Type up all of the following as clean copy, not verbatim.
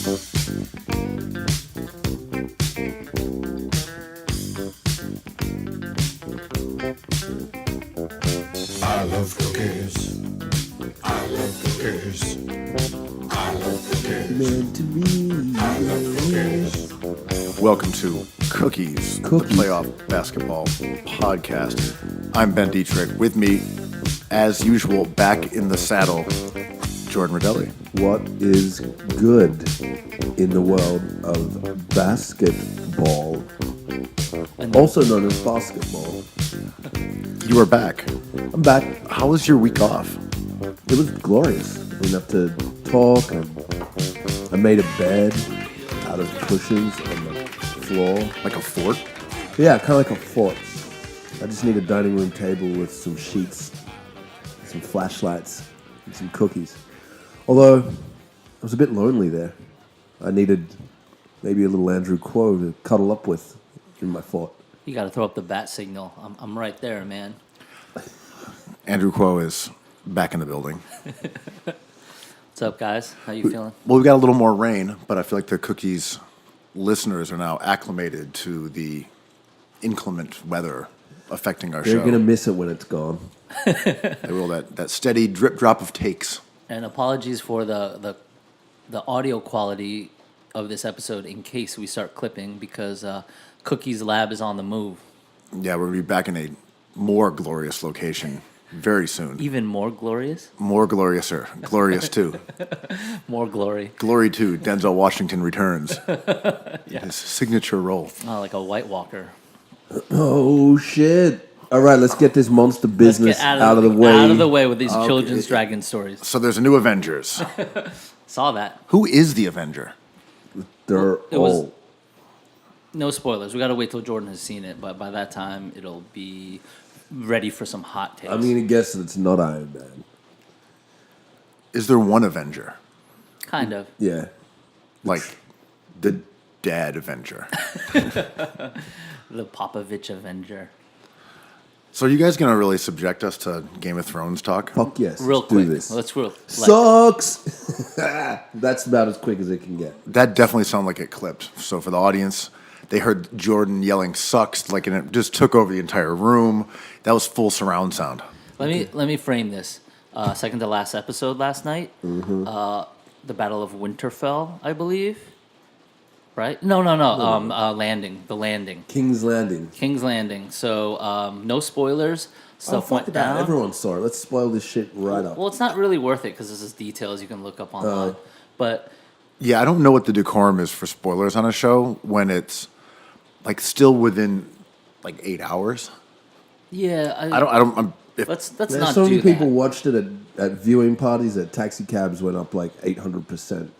I love cookies. I love cookies. I love cookies. Meant to be. I love cookies. Welcome to Cookies, the playoff basketball podcast. I'm Ben Detrick. With me, as usual, back in the saddle, Jordan Redaelli. What is good in the world of basketball, also known as basketball? You are back. I'm back. How was your week off? It was glorious. Enough to talk. I made a bed out of cushions on the floor. Like a fort? Yeah, kind of like a fort. I just need a dining room table with some sheets, some flashlights, and some cookies. Although, I was a bit lonely there. I needed maybe a little Andrew Kuo to cuddle up with in my fort. You got to throw up the bat signal. I'm right there, man. Andrew Kuo is back in the building. What's up, guys? How you feeling? Well, we got a little more rain, but I feel like the Cookies listeners are now acclimated to the inclement weather affecting our show. They're going to miss it when it's gone. They will, that steady drip drop of takes. And apologies for the audio quality of this episode in case we start clipping because Cookie's lab is on the move. Yeah, we're going to be back in a more glorious location very soon. Even more glorious? More gloriouser. Glorious too. More glory. Glory 2, Denzel Washington returns. Yeah. His signature role. Oh, like a White Walker. Oh, shit. All right, let's get this monster business out of the way. Out of the way with these children's dragon stories. So there's a new Avengers. Saw that. Who is the Avenger? They're all... No spoilers. We got to wait till Jordan has seen it, but by that time, it'll be ready for some hot takes. I'm going to guess that it's not Iron Man. Is there one Avenger? Kind of. Yeah. Like the dad Avenger. The Popovich Avenger. So are you guys going to really subject us to Game of Thrones talk? Fuck yes. Real let's quick. do this. Let's real. Sucks. That's about as quick as it can get. That definitely sounded like it clipped. So for the audience, they heard Jordan yelling "sucks" like, and it just took over the entire room. That was full surround sound. Let me frame this. Second to last episode last night. Mm-hmm. The Battle of Winterfell, I believe. Right? No. Landing. The Landing. King's Landing. King's Landing. So no spoilers. Stuff went that. down. Everyone saw it. Let's spoil this shit right up. Well, it's not really worth it because this is details you can look up online. But yeah, I don't know what the decorum is for spoilers on a show when it's like still within like 8 hours. yeah, let's not So many do people that. watched it at viewing parties. That taxi cabs went up like 800%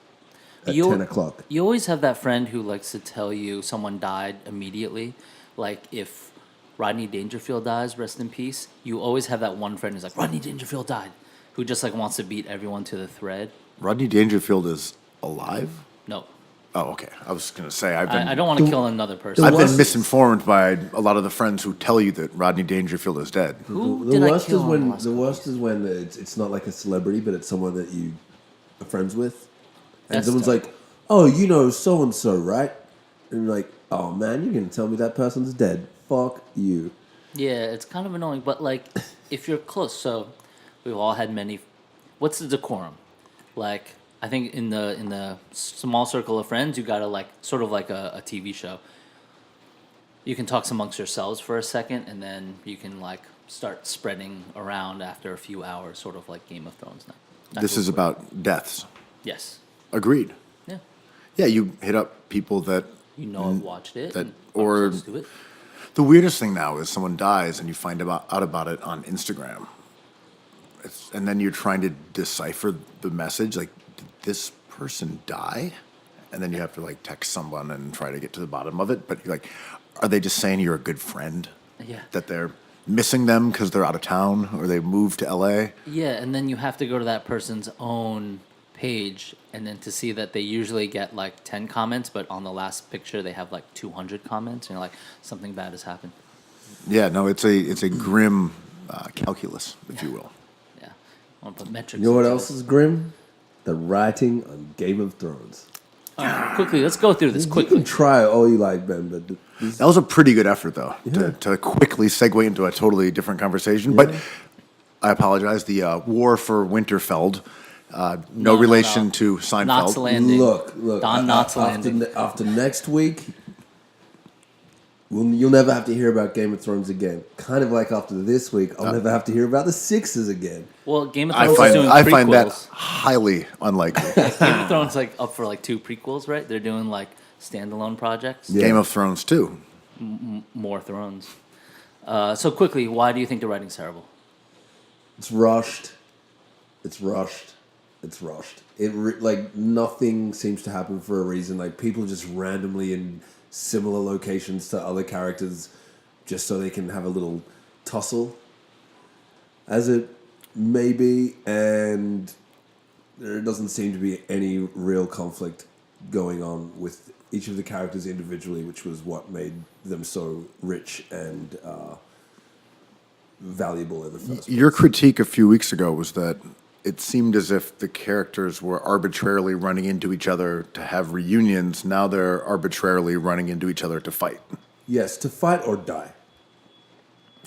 at 10 o'clock. You always have that friend who likes to tell you someone died immediately. Like if Rodney Dangerfield dies, rest in peace, you always have that one friend who's like, Rodney Dangerfield died, who just like wants to beat everyone to the thread. Rodney Dangerfield is alive? No. Oh, okay. I was going to say, I don't want to kill another person. I've been misinformed by a lot of the friends who tell you that Rodney Dangerfield is dead. Who did I kill on the last The worst is when it's not like a celebrity, but it's someone that you are friends with. And That's someone's tough. like, oh, you know so-and-so, right? And you're like, oh, man, you're going to tell me that person's dead. Fuck you. Yeah, it's kind of annoying, but like if you're close, so we've all had many. What's the decorum? Like I think in the small circle of friends, you gotta like sort of like a TV show. You can talk amongst yourselves for a second, and then you can like start spreading around after a few hours, sort of like Game of Thrones. Now, This is about deaths. Yes. Agreed. Yeah. Yeah, you hit up people that... I've watched it. that and or I'm close to it. The weirdest thing now is someone dies and you find out about it on Instagram. And then you're trying to decipher the message. Like, did this person die? And then you have to, like, text someone and try to get to the bottom of it. But you're like, are they just saying you're a good friend? Yeah. That they're missing them because they're out of town or they moved to L.A.? Yeah, and then you have to go to that person's own page and then to see that they usually get like 10 comments, but on the last picture they have like 200 comments, and you're like, something bad has happened. Yeah, no, it's a grim calculus, if you will. Yeah. I want to put metrics. You know what into else it. is grim? The writing on Game of Thrones. Quickly, let's go through this You quickly. can try all you like, Ben, but That was a pretty good effort, though, to quickly segue into a totally different conversation. But I apologize. The War for Winterfeld, no relation no. to Seinfeld. Knots Landing. look, Don Knotts Landing. after next week, you'll never have to hear about Game of Thrones again. Kind of like after this week, I'll never have to hear about the Sixers again. Well, Game of I Thrones is find doing I find that prequels. highly unlikely. Game of Thrones like up for like 2 prequels, right? They're doing like standalone projects. Yeah. Game of Thrones too. More Thrones. So quickly, why do you think the writing's terrible? It's rushed. It's rushed. It's rushed. Like nothing seems to happen for a reason. Like people just randomly in similar locations to other characters, just so they can have a little tussle, as it may be, and there doesn't seem to be any real conflict going on with each of the characters individually, which was what made them so rich and valuable in the first place. Your critique a few weeks ago was that it seemed as if the characters were arbitrarily running into each other to have reunions. Now they're arbitrarily running into each other to fight. Yes, to fight or die.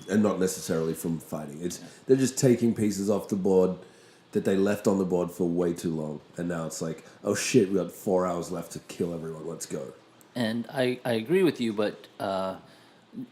And not necessarily from fighting. They're just taking pieces off the board that they left on the board for way too long. And now it's like, oh shit, we got 4 hours left to kill everyone. Let's go. And I agree with you, but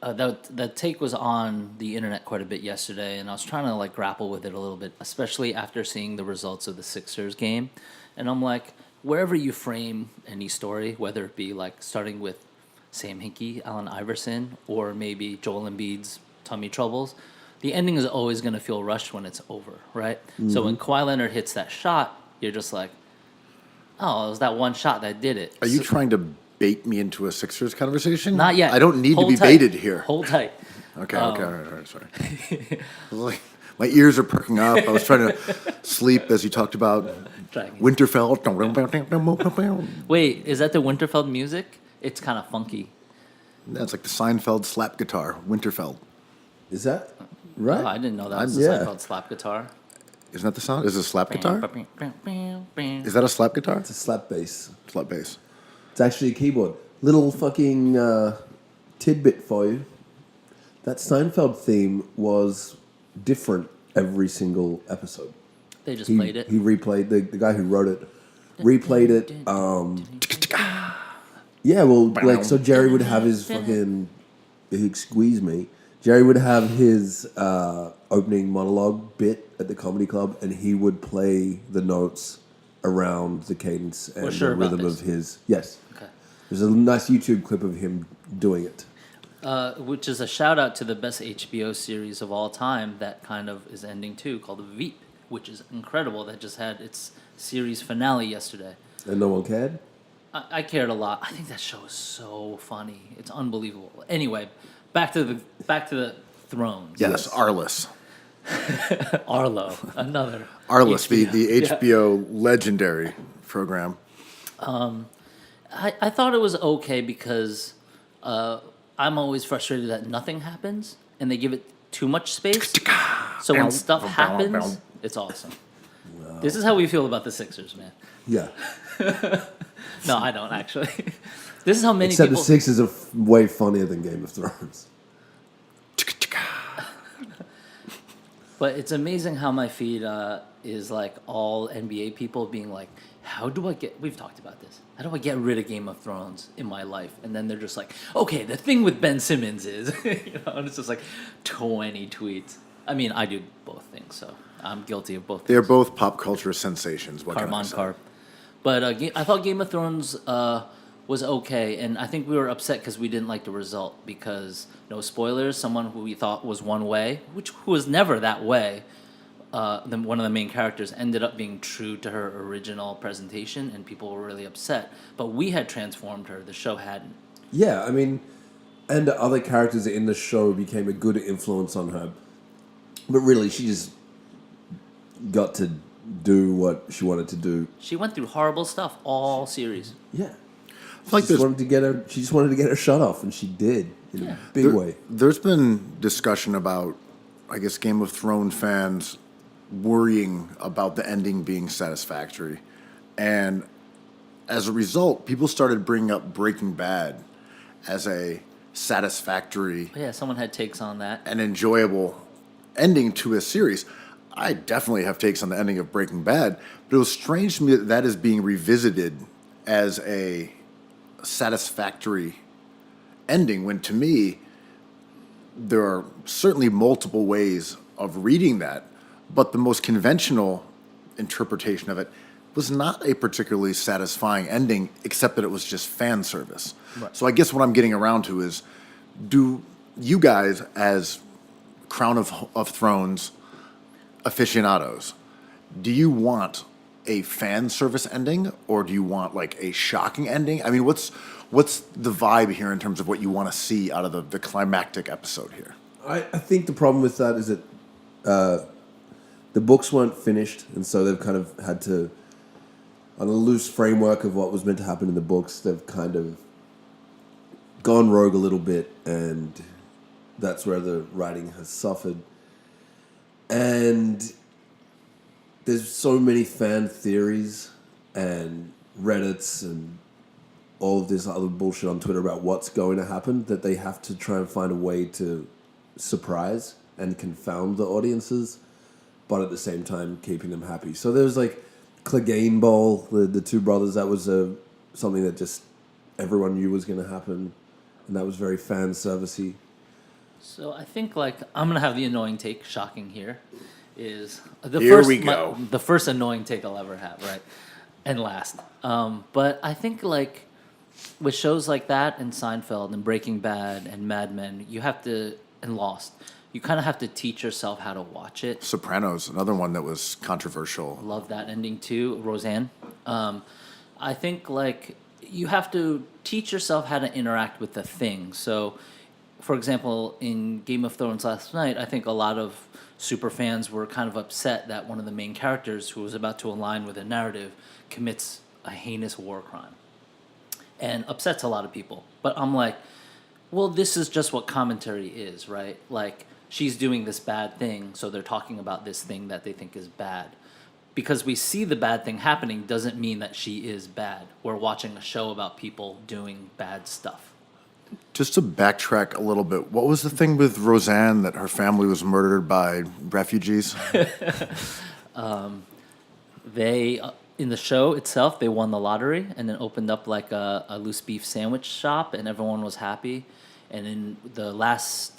that take was on the internet quite a bit yesterday, and I was trying to like grapple with it a little bit, especially after seeing the results of the Sixers game. And I'm like, wherever you frame any story, whether it be like starting with Sam Hinkie, Allen Iverson, or maybe Joel Embiid's tummy troubles, the ending is always going to feel rushed when it's over, right? So when Kawhi Leonard hits that shot, you're just like, oh, it was that one shot that did it. Are you trying to bait me into a Sixers conversation? Not yet. I don't need Hold to be tight. baited here. Hold tight. Okay, all right, sorry. I was like, my ears are perking up. I was trying to sleep as you talked about Winterfell. Wait, is that the Winterfeld music? It's kind of funky. That's like the Seinfeld slap guitar, Winterfeld. Is that right? Oh, I didn't know that was the Yeah. Seinfeld slap guitar. Isn't that the sound? Is it a slap guitar? Is that a slap guitar? It's a slap bass. Slap bass. It's actually a keyboard. Little fucking tidbit for you. That Seinfeld theme was different every single episode. They just He played it. He replayed, the guy who wrote it, replayed it. Yeah, well, like, so Jerry would have his fucking, excuse me, Jerry would have his opening monologue bit at the comedy club, and he would play the notes around the cadence and We're sure the about rhythm this. of his. Yes. Okay. There's a nice YouTube clip of him doing it. Which is a shout out to the best HBO series of all time that kind of is ending too, called Veep, which is incredible. That just had its series finale yesterday. And no one cared? I cared a lot. I think that show is so funny. It's unbelievable. Anyway, back to the Thrones. Yes, Arliss. Arlo, another Arliss, HBO. the HBO legendary program. I thought it was okay because I'm always frustrated that nothing happens and they give it too much space. So when stuff happens, it's awesome. This is how we feel about the Sixers, man. Yeah. No, I don't actually. This is how many Except people. the Sixers are way funnier than Game of Thrones. But it's amazing how my feed is like all NBA people being like, how do I get, we've talked about this, how do I get rid of Game of Thrones in my life? And then they're just like, okay, the thing with Ben Simmons is, you know, and it's just like 20 tweets. I mean, I do both things, so I'm guilty of both things. They're both pop culture sensations. What Carb can I on say? carb. But I thought Game of Thrones was okay, and I think we were upset because we didn't like the result because, no spoilers, someone who we thought was one way, who was never that way, one of the main characters ended up being true to her original presentation, and people were really upset. But we had transformed her, the show hadn't. Yeah, I mean, and the other characters in the show became a good influence on her. But really, she just got to do what she wanted to do. She went through horrible stuff all series. Yeah. Like She just wanted to get her shut off, and she did in a big way. There's been discussion about, I guess, Game of Thrones fans worrying about the ending being satisfactory. And as a result, people started bringing up Breaking Bad as a satisfactory Yeah, someone had takes on that. and enjoyable ending to a series. I definitely have takes on the ending of Breaking Bad, but it was strange to me that that is being revisited as a satisfactory ending when, to me, there are certainly multiple ways of reading that, but the most conventional interpretation of it was not a particularly satisfying ending, except that it was just fan service. Right. So I guess what I'm getting around to is, do you guys, as Crown of Thrones aficionados, do you want a fan service ending, or do you want like a shocking ending? I mean, what's the vibe here in terms of what you want to see out of the climactic episode here? I think the problem with that is that the books weren't finished, and so they've kind of had to, on a loose framework of what was meant to happen in the books, they've kind of gone rogue a little bit, and that's where the writing has suffered. And there's so many fan theories and Reddits and all of this other bullshit on Twitter about what's going to happen that they have to try and find a way to surprise and confound the audiences, but at the same time keeping them happy. So there's like Clegane Bowl, the two brothers, that was something that just everyone knew was going to happen, and that was very fan servicey. So I think like I'm gonna have the annoying take. Shocking here is the Here first we go. the first annoying take I'll ever have, right? And last. But I think like with shows like that and Seinfeld and Breaking Bad and Mad Men, you have to, and Lost, you kind of have to teach yourself how to watch it. Sopranos, another one that was controversial. Love that ending too, Roseanne. I think like you have to teach yourself how to interact with the thing. So, for example, in Game of Thrones last night, I think a lot of super fans were kind of upset that one of the main characters, who was about to align with a narrative, commits a heinous war crime, and upsets a lot of people. But I'm like, well, this is just what commentary is, right? Like, she's doing this bad thing, so they're talking about this thing that they think is bad. Because we see the bad thing happening doesn't mean that she is bad. We're watching a show about people doing bad stuff. Just to backtrack a little bit, what was the thing with Roseanne that her family was murdered by refugees? They, in the show itself, they won the lottery and then opened up like a loose beef sandwich shop, and everyone was happy. And in the last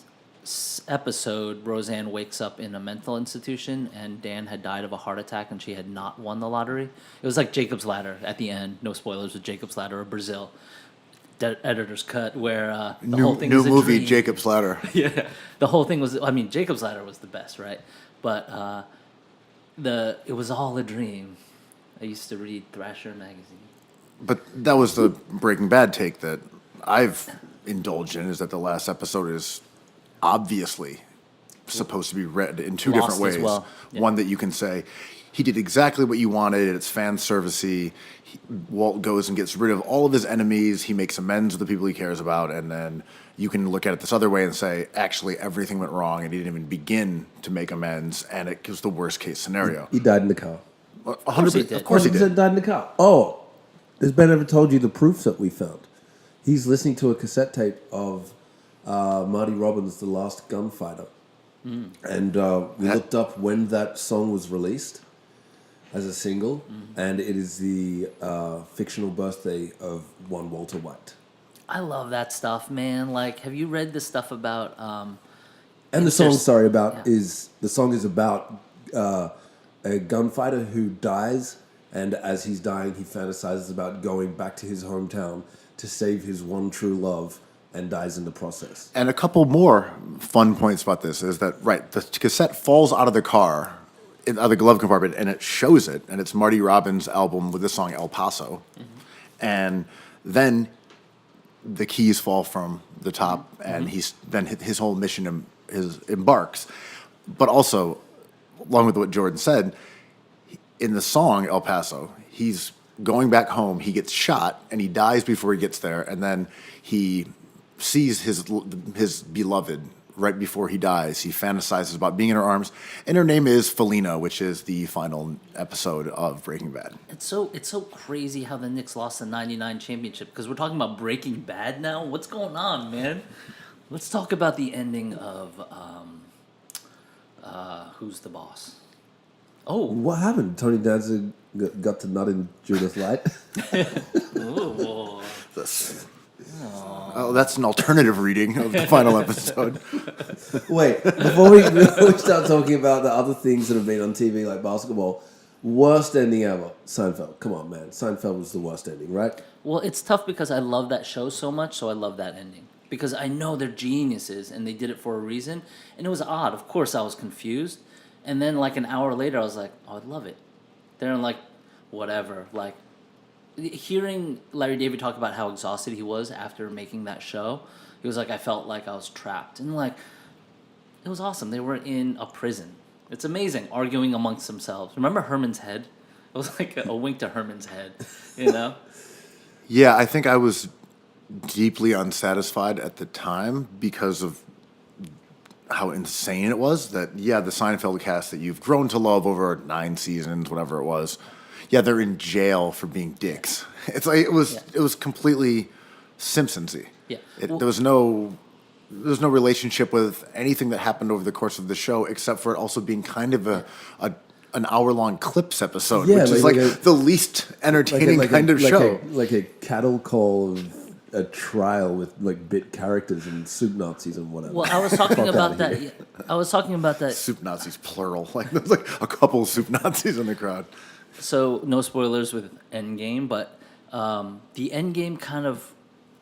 episode, Roseanne wakes up in a mental institution, and Dan had died of a heart attack, and she had not won the lottery. It was like Jacob's Ladder at the end. No spoilers with Jacob's Ladder or Brazil. Editor's cut, where the whole thing new was a movie, dream. Jacob's Ladder. Yeah, the whole thing was. I mean, Jacob's Ladder was the best, right? But it was all a dream. I used to read Thrasher magazine. But that was the Breaking Bad take that I've indulged in, is that the last episode is obviously supposed to be read in two Lost different ways. as well. Yeah. One that you can say, he did exactly what you wanted, it's fan servicey. Walt goes and gets rid of all of his enemies, he makes amends with the people he cares about, and then you can look at it this other way and say, actually, everything went wrong, and he didn't even begin to make amends, and it was the worst case scenario. He died in the car. 100%. did. Of course he did. Died in the car. Oh, has Ben ever told you the proofs that we found? He's listening to a cassette tape of Marty Robbins' The Last Gunfighter. And we looked up when that song was released as a single, and it is the fictional birthday of one Walter White. I love that stuff, man. Like, have you read the stuff about? And the song, yeah. the song is about a gunfighter who dies, and as he's dying, he fantasizes about going back to his hometown to save his one true love, and dies in the process. And a couple more fun points about this is that, right, the cassette falls out of the car, out of the glove compartment, and it shows it, and it's Marty Robbins' album with the song El Paso. And then the keys fall from the top, and then his whole mission embarks. But also, along with what Jordan said, in the song El Paso, he's going back home, he gets shot, and he dies before he gets there, and then he sees his beloved right before he dies, he fantasizes about being in her arms, and her name is Felina, which is the final episode of Breaking Bad. It's so crazy how the Knicks lost the '99 championship because we're talking about Breaking Bad now. What's going on, man? Let's talk about the ending of Who's the Boss? Oh, What happened? Tony Danza got to nut in Judith Light. ooh. Oh, that's an alternative reading of the final episode. Wait, before we start talking about the other things that have been on TV like basketball, worst ending ever, Seinfeld. Come on, man. Seinfeld was the worst ending, right? Well, it's tough because I love that show so much, so I love that ending. Because I know they're geniuses and they did it for a reason. And it was odd. Of course, I was confused. And then, like, an hour later, I was like, oh, I love it. They're like, whatever. Like, hearing Larry David talk about how exhausted he was after making that show, he was like, I felt like I was trapped. And, like, it was awesome. They were in a prison. It's amazing, arguing amongst themselves. Remember Herman's head? It was like a wink to Herman's head, you know? Yeah, I think I was deeply unsatisfied at the time because of how insane it was. That, yeah, the Seinfeld cast that you've grown to love over 9 seasons, whatever it was, yeah, they're in jail for being dicks. It's like it was completely Simpsons-y. Yeah. There was no relationship with anything that happened over the course of the show, except for it also being kind of an hour-long clips episode, Yeah, which is like the least entertaining kind of show. Like a cattle call of a trial with like bit characters and soup Nazis and whatever. Well, I was talking Fuck about outta that. here. I was talking about that. Soup Nazis, plural. Like there's like a couple of soup Nazis in the crowd. So no spoilers with Endgame, but the Endgame kind of,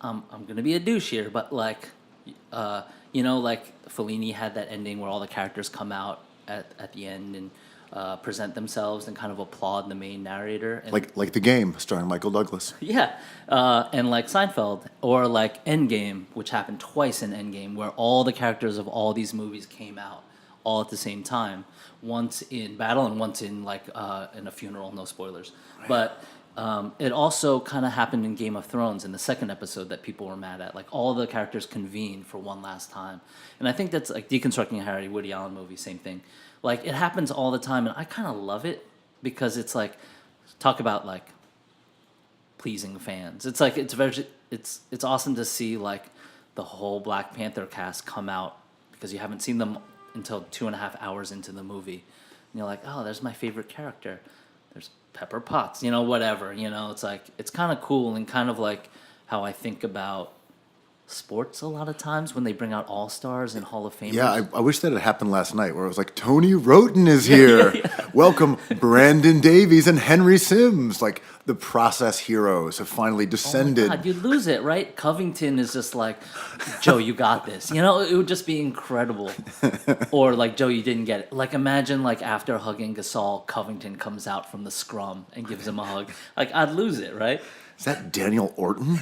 I'm gonna be a douche here, but like, like Fellini had that ending where all the characters come out at the end and present themselves and kind of applaud the main narrator. And Like the game starring Michael Douglas. yeah, and like Seinfeld or like Endgame, which happened twice in Endgame, where all the characters of all these movies came out all at the same time. Once in battle and once in like in a funeral. No spoilers, but it also kind of happened in Game of Thrones in the second episode that people were mad at. Like all the characters convene for one last time, and I think that's like Deconstructing Harry, Woody Allen movie, same thing. Like it happens all the time, and I kind of love it because it's like talk about like pleasing fans. It's like it's awesome to see like the whole Black Panther cast come out because you haven't seen them until 2.5 hours into the movie. And you're like, oh, there's my favorite character. There's Pepper Potts, whatever. It's like, it's kind of cool and kind of like how I think about sports a lot of times when they bring out all-stars and Hall of Famers. Yeah, I wish that had happened last night where it was like, Tony Roten is here. Welcome Brandon Davies and Henry Sims. Like the process heroes have finally descended. Oh my God, you'd lose it, right? Covington is just like, Joe, you got this. It would just be incredible. Or like, Joe, you didn't get it. Like imagine like after hugging Gasol, Covington comes out from the scrum and gives him a hug. Like I'd lose it, right? Is that Daniel Orton?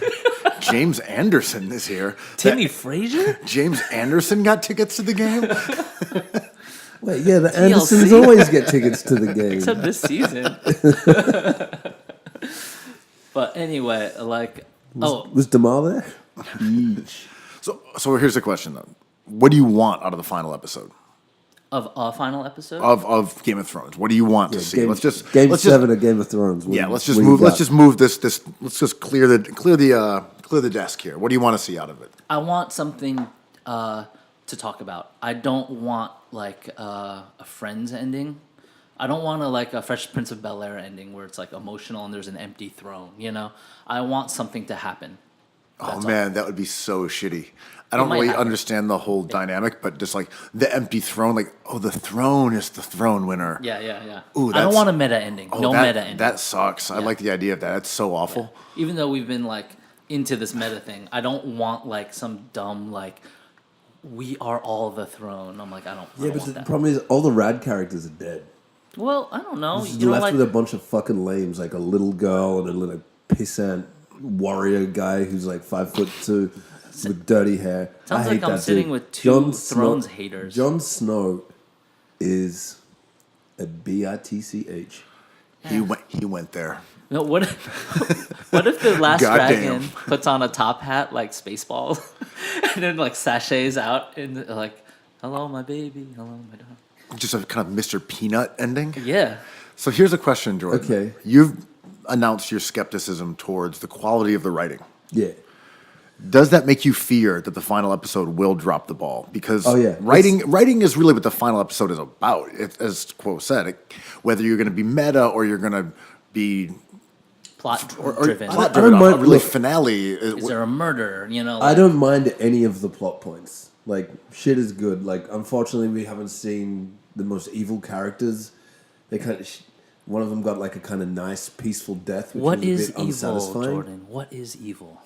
James Anderson is here. Timmy Frazier? James Anderson got tickets to the game? Wait, yeah, the Andersons always get tickets to the game. Except this season. But anyway, like, Was Damar there? Yeesh. So here's the question, though. What do you want out of the final episode? Of a final episode? Of Game of Thrones. What do you want to see? Game Let's just 7 of Game of Thrones. let's just move this. Let's just clear the desk here. What do you want to see out of it? I want something to talk about. I don't want like a Friends ending. I don't want a Fresh Prince of Bel-Air ending where it's like emotional and there's an empty throne. I want something to happen. That would be so shitty. I don't really understand the whole dynamic, but just like the empty throne, like, oh, the throne is the throne winner. Yeah. Ooh, I don't want a meta ending. Meta ending. That sucks. I like the idea of that. That's so awful. Yeah. Even though we've been like into this meta thing, I don't want like some dumb like we are all the throne. I'm like, I don't But want the that. problem is all the rad characters are dead. Well, I don't know. You're left with a bunch of fucking lames, like a little girl and a little pissant warrior guy who's like 5'2" with dirty hair. Sounds like I'm sitting with two Thrones haters. Jon Snow is a bitch. He went there. No, what if, what if the last Goddamn. dragon puts on a top hat like Spaceball, and then like sachets out and like, hello my baby, hello my dog. Just a kind of Mr. Peanut ending. Yeah. So here's a question, Jordan. Okay. You've announced your skepticism towards the quality of the writing. Yeah. Does that make you fear that the final episode will drop the ball? Because Oh, yeah. writing is really what the final episode is about. As Kuo said, whether you're going to be meta or you're going to be Plot or driven. plot I driven. don't A mind- really look, finale. Is there a murder? You know. I Like, don't mind any of the plot points. Like, shit is good. Like, unfortunately, we haven't seen the most evil characters. They kind of, one of them got like a kind of nice, peaceful death, which what was a is bit evil, unsatisfying. Jordan? What is evil?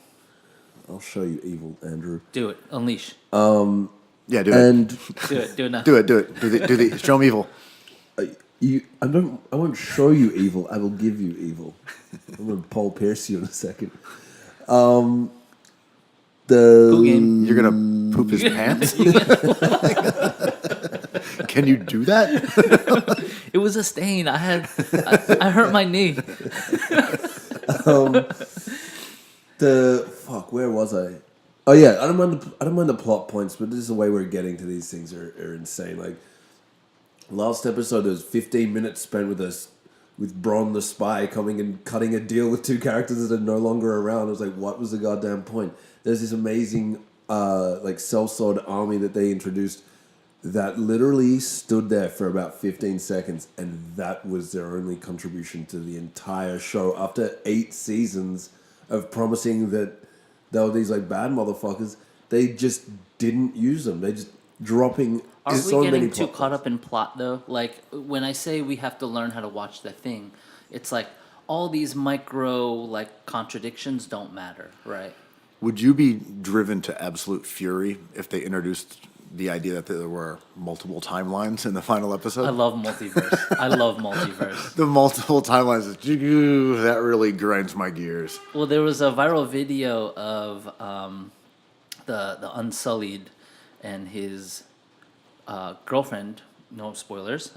I'll show you evil, Andrew. Do it. Unleash. Yeah, do And Do it. Do it now. it. Do it. Do the show 'em evil. I won't show you evil. I will give you evil. I'm gonna Paul Pierce you in a second. Who The game? You're gonna poop his pants? Can you do that? It was a stain. I hurt my knee. the fuck. Where was I? Oh yeah, I don't mind the plot points, but this is the way we're getting to these things are insane. Like last episode, there was 15 minutes spent with us. With Bronn the spy coming and cutting a deal with two characters that are no longer around. I was like, what was the goddamn point? There's this amazing like sellsword army that they introduced that literally stood there for about 15 seconds, and that was their only contribution to the entire show. After 8 seasons of promising that they were these like bad motherfuckers, they just didn't use them. They just dropping Aren't so we many getting too plot caught points. up in plot though? Like when I say we have to learn how to watch the thing, it's like all these micro like contradictions don't matter, right? Would you be driven to absolute fury if they introduced the idea that there were multiple timelines in the final episode? I love multiverse. I love multiverse. The multiple timelines. That really grinds my gears. Well, there was a viral video of the Unsullied and his girlfriend, no spoilers,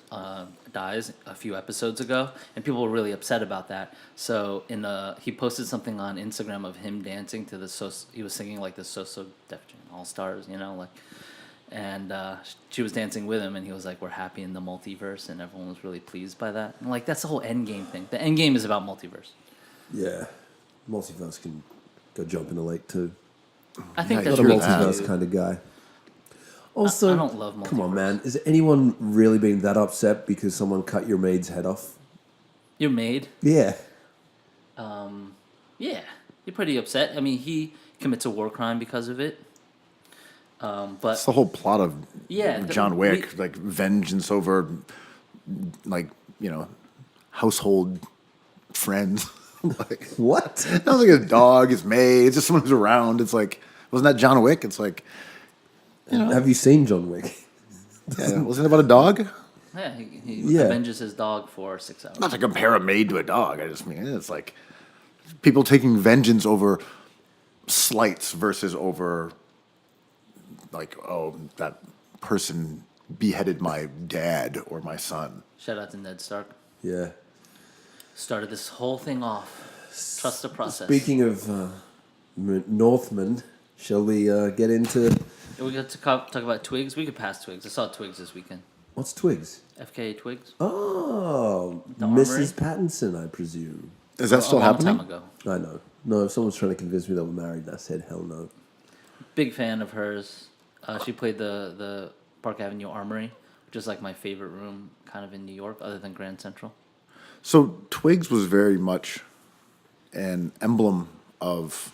dies a few episodes ago, and people were really upset about that. So he posted something on Instagram of him dancing to he was singing like the So Def Jam All Stars, you know, like, and she was dancing with him, and he was like, "We're happy in the multiverse," and everyone was really pleased by that. And like that's the whole Endgame thing. The Endgame is about multiverse. Yeah, multiverse can go jump in the lake too. I think Yeah, that's Not a True really that. multiverse kind of guy. Also, I don't love come on, multiverse. man. Is anyone really been that upset because someone cut your maid's head off? You're made. Yeah. Yeah, you're pretty upset. I mean, he commits a war crime because of it. But That's the whole plot of Yeah, John Wick, like vengeance over, like, household friends. Like, What? that was like a dog, his maid, it's just someone who's around. It's like, wasn't that John Wick? It's like, Have you seen John Wick? yeah, wasn't it about a dog? yeah, he Yeah. avenges his dog for 6 hours. Not to compare a maid to a dog. I just mean it's like people taking vengeance over slights versus over like, oh, that person beheaded my dad or my son. Shout out to Ned Stark. Yeah. Started this whole thing off. Trust the process. Speaking of Northmen, shall we get into we got to talk about Twigs. We could pass Twigs. I saw Twigs this weekend. what's Twigs? FKA Twigs. Oh, The Armory? Mrs. Pattinson, I presume. Is that still a long happening? time ago. I know. No, if someone's trying to convince me that we're married, and I said hell no. Big fan of hers. She played the Park Avenue Armory, which is like my favorite room kind of in New York, other than Grand Central. So Twigs was very much an emblem of,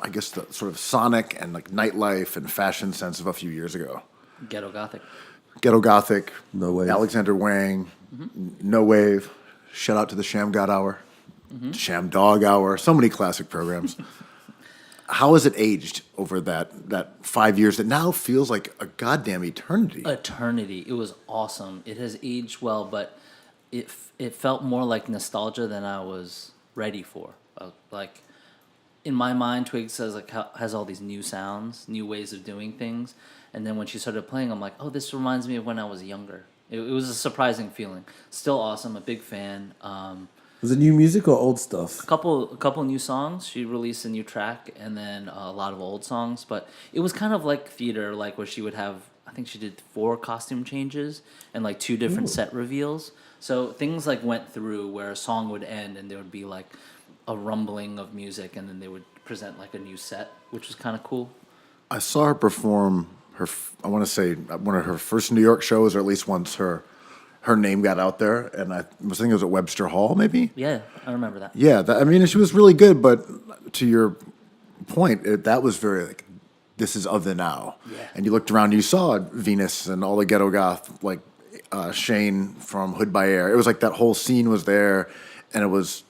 I guess, the sort of sonic and like nightlife and fashion sense of a few years ago. Ghetto Gothic. Ghetto Gothic, No Wave. Alexander Wang, No Wave, shout out to the Sham God Hour, Sham Dog Hour, so many classic programs. How has it aged over that 5 years that now feels like a goddamn eternity? Eternity. It was awesome. It has aged well, but it felt more like nostalgia than I was ready for. Like in my mind, Twigs has all these new sounds, new ways of doing things, and then when she started playing, I'm like, oh, this reminds me of when I was younger. It was a surprising feeling. Still awesome. A big fan. Was it new music or old stuff? A couple new songs. She released a new track, and then a lot of old songs. But it was kind of like theater, like where she would have. I think she did 4 costume changes and like 2 different set reveals. So things like went through where a song would end, and there would be like a rumbling of music, and then they would present like a new set, which was kind of cool. I saw her perform I want to say one of her first New York shows, or at least once her name got out there, and I was thinking it was at Webster Hall, maybe. Yeah, I remember that. Yeah, I mean, she was really good, but to your point, that was very like, this is of the now. Yeah. And you looked around, you saw Venus and all the ghetto goth, like Shane from Hood by Air. It was like that whole scene was there, and it was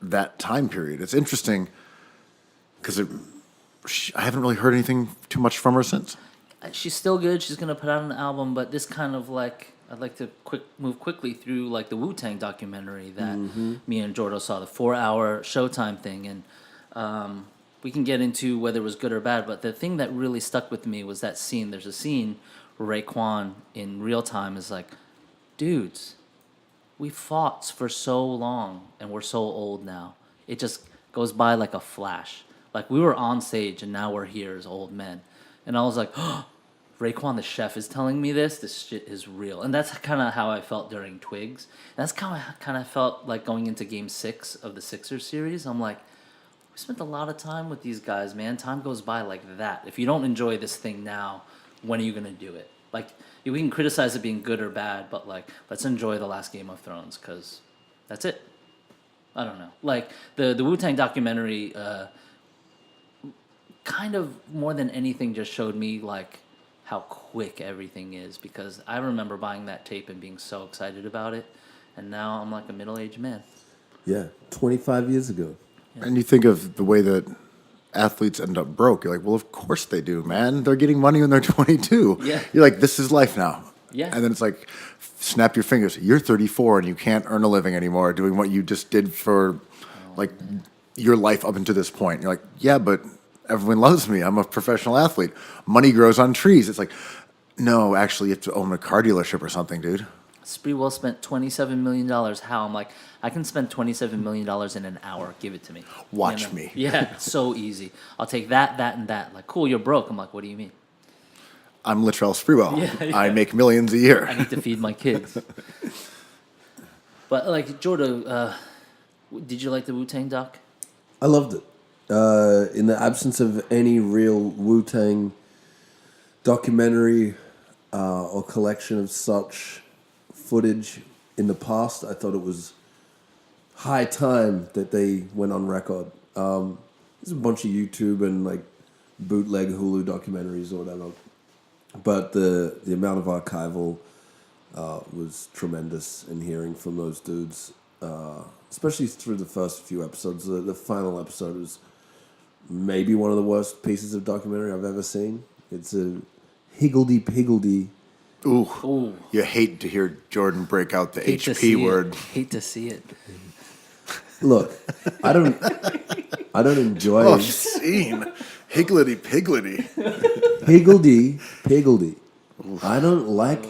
that time period. It's interesting because I haven't really heard anything too much from her since. She's still good. She's gonna put out an album, but this kind of like I'd like to move quickly through like the Wu-Tang documentary that me and Jordo saw, the 4-hour Showtime thing, and we can get into whether it was good or bad. But the thing that really stuck with me was that scene. There's a scene where Raekwon in real time is like, "Dudes, we fought for so long, and we're so old now. It just goes by like a flash. Like we were on stage, and now we're here as old men." And I was like, "Oh." Raekwon the chef is telling me this shit is real. And that's kind of how I felt during Twigs. That's kind of felt like going into game 6 of the Sixers series. I'm like, we spent a lot of time with these guys, man. Time goes by like that. If you don't enjoy this thing now, when are you going to do it? Like, we can criticize it being good or bad, but like, let's enjoy the last Game of Thrones, because that's it. I don't know. Like, the Wu-Tang documentary kind of more than anything just showed me like how quick everything is, because I remember buying that tape and being so excited about it, and now I'm like a middle-aged man. Yeah, 25 years ago. Yeah. And you think of the way that athletes end up broke. You're like, well, of course they do, man. They're getting money when they're 22. Yeah. You're like, this is life now. Yeah. And then it's like, snap your fingers. You're 34 and you can't earn a living anymore doing what you just did for your life up until this point. You're like, yeah, but everyone loves me. I'm a professional athlete. Money grows on trees. It's like, no, actually, you have to own a car dealership or something, dude. Spreewell spent $27 million. How? I'm like, I can spend $27 million in an hour. Give it to me. Watch me. Yeah, it's so easy. I'll take that, and that. Like, cool, you're broke. I'm like, what do you mean? I'm Latrell Spreewell. Yeah. I make millions a year. I need to feed my kids. But, like, Jordo, did you like the Wu-Tang doc? I loved it. In the absence of any real Wu-Tang documentary or collection of such footage in the past, I thought it was high time that they went on record. There's a bunch of YouTube and like bootleg Hulu documentaries or whatever, but the amount of archival was tremendous in hearing from those dudes, especially through the first few episodes. The final episode is maybe one of the worst pieces of documentary I've ever seen. It's a higgledy-piggledy. Ooh. You hate to hear Jordan break out the Hate to HP see word. it. Hate to see it. Look, I don't enjoy Oh, scene. Higgledy-piggledy. higgledy-piggledy. I don't like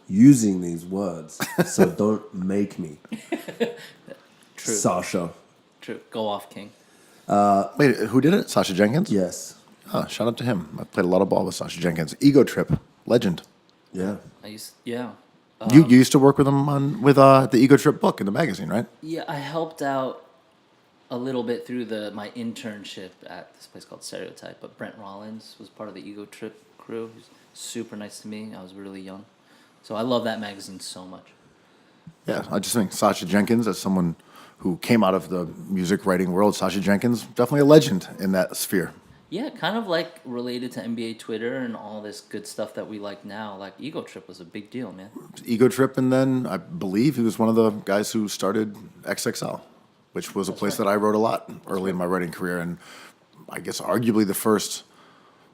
using these words, so don't make me. True. Sasha. True. Go off, King. Wait, who did it? Sasha Jenkins? Yes. Oh, shout out to him. I played a lot of ball with Sasha Jenkins. Ego Trip. Legend. Yeah. Yeah. You used to work with him with the Ego Trip book in the magazine, right? Yeah, I helped out a little bit through my internship at this place called Stereotype, but Brent Rollins was part of the Ego Trip crew. He was super nice to me. I was really young. So I love that magazine so much. Yeah, I just think Sasha Jenkins, as someone who came out of the music writing world, Sasha Jenkins, definitely a legend in that sphere. Yeah, kind of like related to NBA Twitter and all this good stuff that we like now. Like Ego Trip was a big deal, man. Ego Trip, and then I believe he was one of the guys who started XXL, which was a place that I wrote a lot early in my writing career, and I guess arguably the first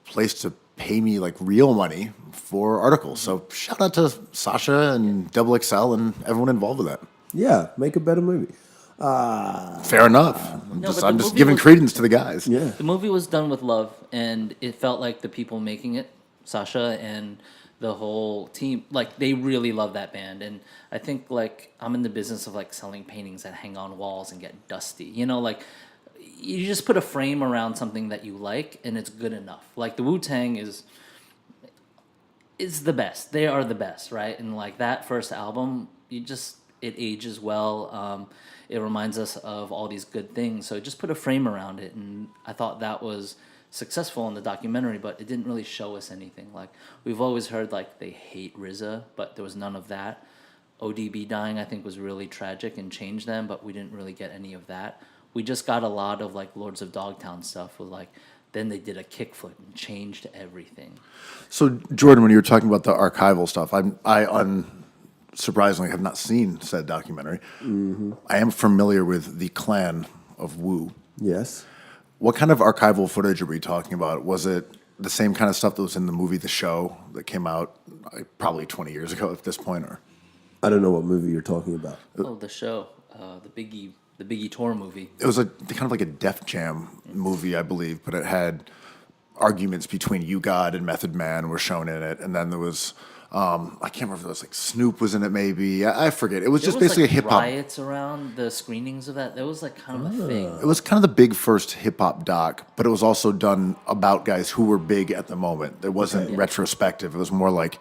place to pay me like real money for articles. So shout out to Sasha and Double XL and everyone involved with that. Yeah, make a better movie. Fair enough. I'm but just movie giving was- credence to the guys. Yeah. The movie was done with love, and it felt like the people making it, Sasha and the whole team, like they really love that band. And I think like I'm in the business of like selling paintings that hang on walls and get dusty. You know, like you just put a frame around something that you like and it's good enough. Like the Wu-Tang is the best. They are the best, right? And like that first album, it ages well. It reminds us of all these good things. So just put a frame around it, and I thought that was successful in the documentary, but it didn't really show us anything. Like we've always heard like they hate RZA, but there was none of that. ODB dying, I think, was really tragic and changed them, but we didn't really get any of that. We just got a lot of like Lords of Dogtown stuff with like, then they did a kickflip and changed everything. So, Jordan, when you were talking about the archival stuff, I unsurprisingly have not seen said documentary. Mm-hmm. I am familiar with the clan of Wu. Yes. What kind of archival footage are we talking about? Was it the same kind of stuff that was in the movie The Show that came out probably 20 years ago at this point? Or I don't know what movie you're talking about. Oh, The Show, the Biggie tour movie. it was kind of like a Def Jam movie, I believe, but it had arguments between You God and Method Man were shown in it, and then there was I can't remember if it was like Snoop was in it, maybe I forget. It was just basically like a hip hop. riots around the screenings of that. That was like kind of a thing. It was kind of the big first hip hop doc, but it was also done about guys who were big at the moment. It wasn't retrospective. It was more like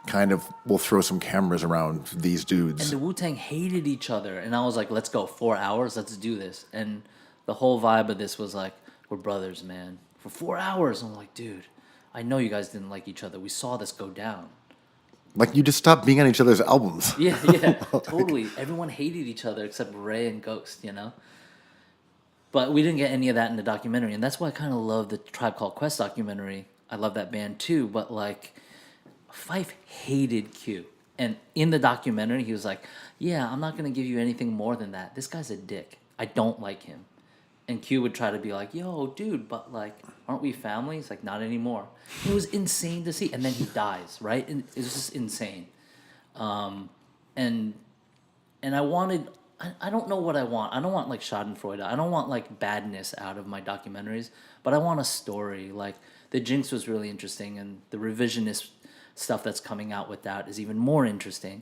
kind of we'll throw some cameras around these dudes. And the Wu-Tang hated each other, and I was like, let's go 4 hours, let's do this. And the whole vibe of this was like, we're brothers, man. For 4 hours, I'm like, dude, I know you guys didn't like each other. We saw this go down. Like you just stopped being on each other's albums. Yeah, totally. Everyone hated each other except Ray and Ghost, you know? But we didn't get any of that in the documentary, and that's why I kind of love the Tribe Called Quest documentary. I love that band too, but like, Fife hated Q. And in the documentary, he was like, yeah, I'm not going to give you anything more than that. This guy's a dick. I don't like him. And Q would try to be like, yo, dude, but like, aren't we family? He's like, not anymore. It was insane to see. And then he dies, right? And it was just insane. And I wanted, I don't know what I want. I don't want like Schadenfreude. I don't want like badness out of my documentaries, but I want a story. Like the Jinx was really interesting, and the revisionist stuff that's coming out with that is even more interesting.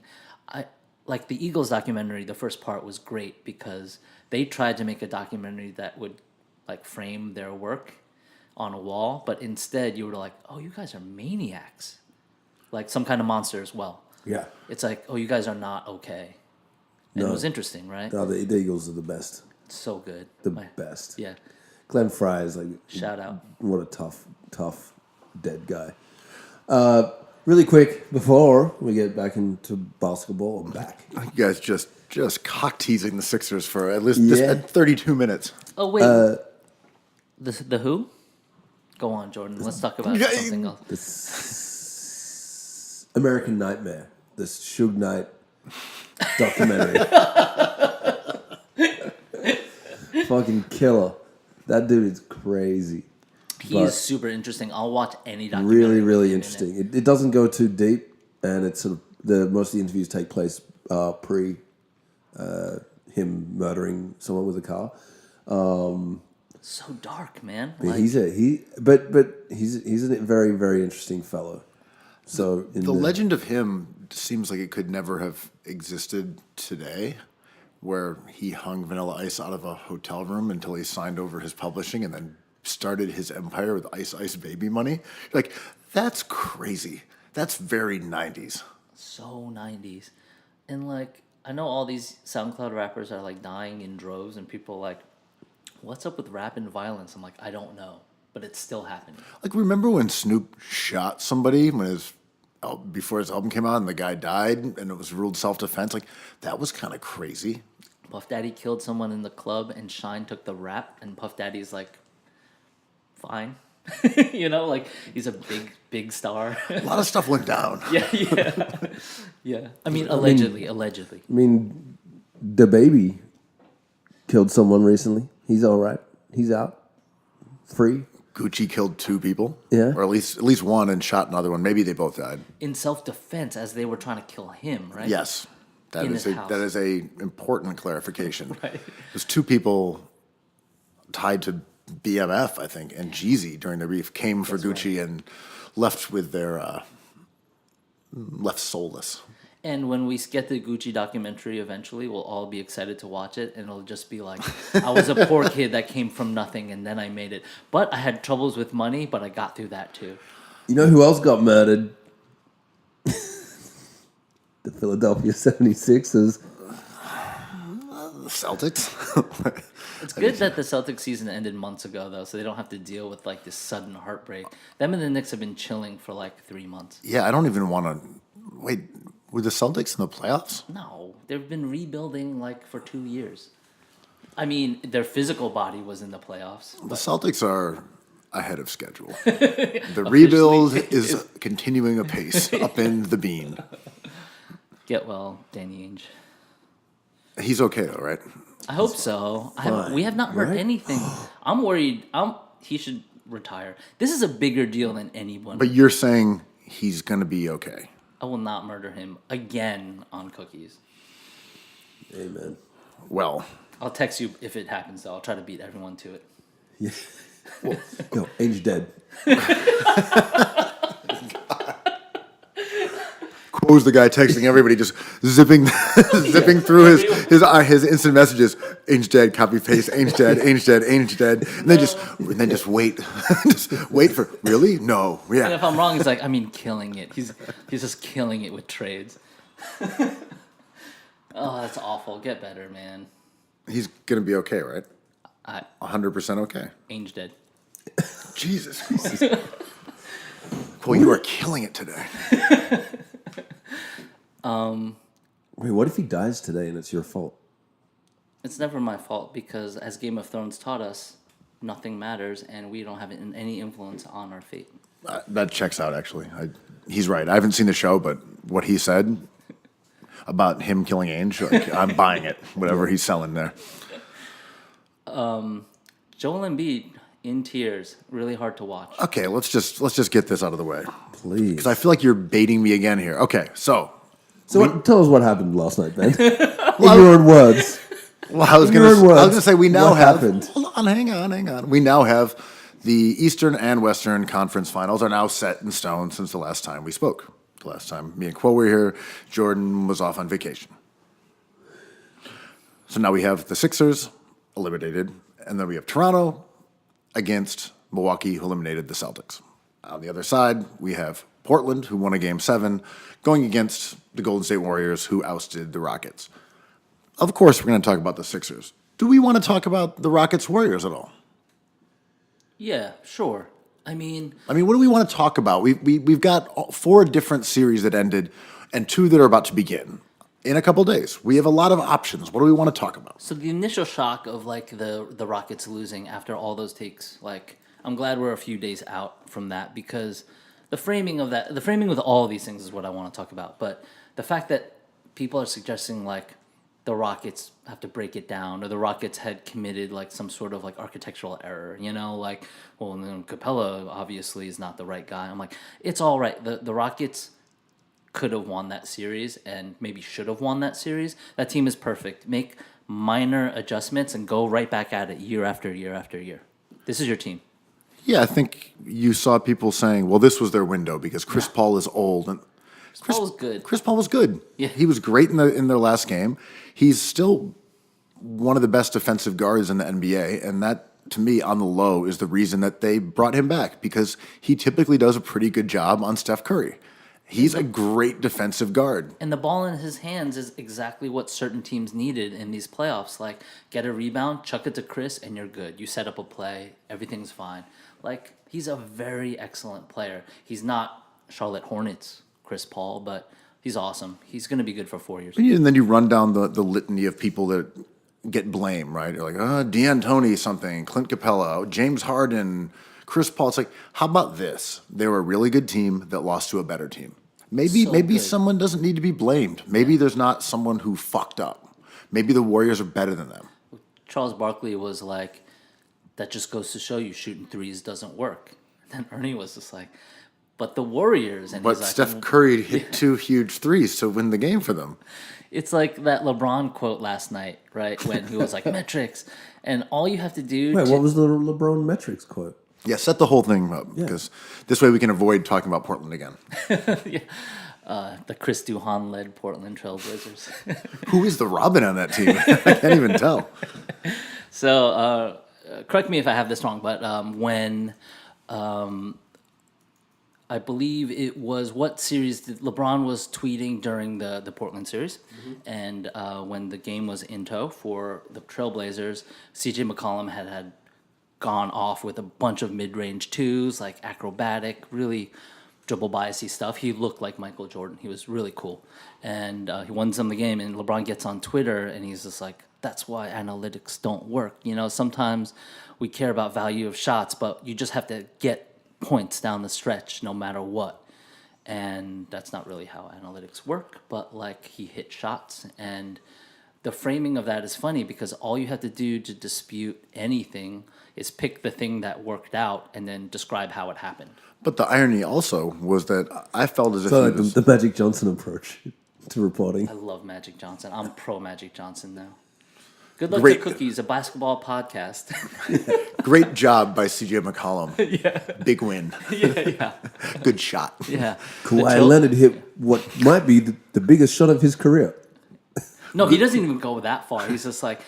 Like the Eagles documentary, the first part was great because they tried to make a documentary that would like frame their work on a wall, but instead you were like, oh, you guys are maniacs. Like Some Kind of Monster as well. Yeah. It's like, oh, you guys are not okay. And it was interesting, right? No, the Eagles are the best. So good. The best. Yeah. Glenn Fry is like... Shout out. What a tough, dead guy. Really quick, before we get back into basketball, I'm back. You guys just cock teasing the Sixers for at least this, at 32 minutes. Oh, wait. The who? Go on, Jordan. Let's talk about something else. This American Nightmare, this Suge Knight documentary. Fucking killer. That dude is crazy. He is super interesting. I'll watch any documentary. Really, really interesting. It doesn't go too deep, and it's sort of most of the interviews take place pre him murdering someone with a car. So dark, man. But Like, he's a very, very interesting fellow. So The legend of him seems like it could never have existed today, where he hung Vanilla Ice out of a hotel room until he signed over his publishing and then started his empire with Ice Ice Baby money. Like, that's crazy. That's very 90s. so 90s. And like, I know all these SoundCloud rappers are like dying in droves, and people are like, what's up with rap and violence? I'm like, I don't know, but it's still happening. Like, remember when Snoop shot somebody before his album came out and the guy died and it was ruled self-defense? Like, that was kind of crazy. Puff Daddy killed someone in the club, and Shine took the rap, and Puff Daddy's like, fine. You know, like, he's a big star. A lot of stuff went down. Yeah. I mean, allegedly. I mean, the baby killed someone recently. He's all right. He's out, free. Gucci killed 2 people. Yeah. Or at least one, and shot another one. Maybe they both died. In self-defense, as they were trying to kill him, right? Yes. That In is his house. that is a important clarification. Right. There's 2 people tied to BMF, I think, and Jeezy during the beef came for Gucci and left with their left soulless. And when we get the Gucci documentary eventually, we'll all be excited to watch it, and it'll just be like, I was a poor kid that came from nothing, and then I made it. But I had troubles with money, but I got through that too. You know who else got murdered? The Philadelphia 76ers. The Celtics. It's good that the Celtics season ended months ago, though, so they don't have to deal with like this sudden heartbreak. Them and the Knicks have been chilling for like 3 months. Yeah, I don't even want to wait. Were the Celtics in the playoffs? No, they've been rebuilding like for 2 years. I mean, their physical body was in the playoffs. The Celtics are ahead of schedule. The rebuild is continuing apace up in the bean. Get well, Danny Ainge. He's okay though, right? I hope so. We have not heard anything. I'm worried. He should retire. This is a bigger deal than anyone. But you're saying he's going to be okay. I will not murder him again on cookies. Amen. Well, I'll text you if it happens, though. I'll try to beat everyone to it. Yeah. No, Ainge dead. Quo's the guy texting everybody, just zipping through his instant messages. Ainge dead, copy paste. Ainge dead, Ainge dead, Ainge dead, and then just wait, just wait for really no, yeah. And if I'm wrong, he's like, I mean, killing it. He's just killing it with trades. Oh, that's awful. Get better, man. He's gonna be okay, right? 100% okay. Ainge dead. Jesus Christ. Well, you are killing it today. Wait, what if he dies today and it's your fault? It's never my fault because, as Game of Thrones taught us, nothing matters, and we don't have any influence on our fate. That checks out, actually. He's right. I haven't seen the show, but what he said about him killing Ainge, like, I'm buying it. Whatever he's selling there. Joel Embiid in tears, really hard to watch. Okay, let's just get this out of the way, Please. because I feel like you're baiting me again here. Okay, so tell us what happened last night, Ben. In your own words. well, I was In your own gonna words, say we now what have. happened? Hold on, hang on. We now have the Eastern and Western Conference Finals are now set in stone since the last time we spoke. The last time me and Kuo were here, Jordan was off on vacation. So now we have the Sixers eliminated, and then we have Toronto against Milwaukee, who eliminated the Celtics. On the other side, we have Portland, who won a Game 7, going against the Golden State Warriors, who ousted the Rockets. Of course, we're going to talk about the Sixers. Do we want to talk about the Rockets-Warriors at all? Yeah, sure. I mean, what do we want to talk about? We've got 4 different series that ended and 2 that are about to begin in a couple days. We have a lot of options. What do we want to talk about? so the initial shock of like the Rockets losing after all those takes, like I'm glad we're a few days out from that because the framing with all of these things is what I want to talk about. But the fact that people are suggesting like the Rockets have to break it down, or the Rockets had committed like some sort of like architectural error, like, well, and then Capella obviously is not the right guy. I'm like, it's all right. The Rockets could have won that series and maybe should have won that series. That team is perfect. Make minor adjustments and go right back at it year after year after year. This is your team. Yeah, I think you saw people saying, well, this was their window because Chris Paul is old. And Chris Paul was good. Chris Paul was good. Yeah. He was great in their last game. He's still one of the best defensive guards in the NBA, and that, to me, on the low, is the reason that they brought him back, because he typically does a pretty good job on Steph Curry. He's a great defensive guard. And the ball in his hands is exactly what certain teams needed in these playoffs. Like, get a rebound, chuck it to Chris, and you're good. You set up a play, everything's fine. Like, he's a very excellent player. He's not Charlotte Hornets Chris Paul, but he's awesome. He's going to be good for 4 years. And then you run down the litany of people that get blamed, right? You're like, D'Antoni something, Clint Capella, James Harden, Chris Paul. It's like, how about this? They were a really good team that lost to a better team. Maybe good. someone doesn't need to be blamed. Maybe there's not someone who fucked up. Maybe the Warriors are better than them. Charles Barkley was like, that just goes to show you shooting threes doesn't work. And then Ernie was just like, but the Warriors. And But he's like, Steph Curry hit 2 huge threes to win the game for them. It's like that LeBron quote last night, right? When he was like, metrics. And all you have to do... Wait, what was the LeBron metrics quote? Yeah, set the whole thing up, because this way we can avoid talking about Portland again. Yeah. the Chris Duhon-led Portland Trailblazers. Who is the Robin on that team? I can't even tell. So, correct me if I have this wrong, but when I believe it was what series did LeBron was tweeting during the Portland series, and when the game was in tow for the Trailblazers, CJ McCollum had gone off with a bunch of mid-range twos, like acrobatic, really dribble biasy stuff. He looked like Michael Jordan. He was really cool, and he won some of the game. And LeBron gets on Twitter and he's just like, "That's why analytics don't work. You know, sometimes we care about value of shots, but you just have to get points down the stretch no matter what." And that's not really how analytics work, but like he hit shots, and the framing of that is funny because all you have to do to dispute anything is pick the thing that worked out and then describe how it happened. But the irony also was that I felt as if So he like was, the Magic Johnson approach to reporting. I love Magic Johnson. I'm pro Magic Johnson now. Good luck Great. to Cookies, a basketball podcast. great job by CJ McCollum. Yeah. Big win. Yeah. Good shot. Yeah. Kawhi Leonard hit what might be the biggest shot of his career. No, he doesn't even go that far. He's just like,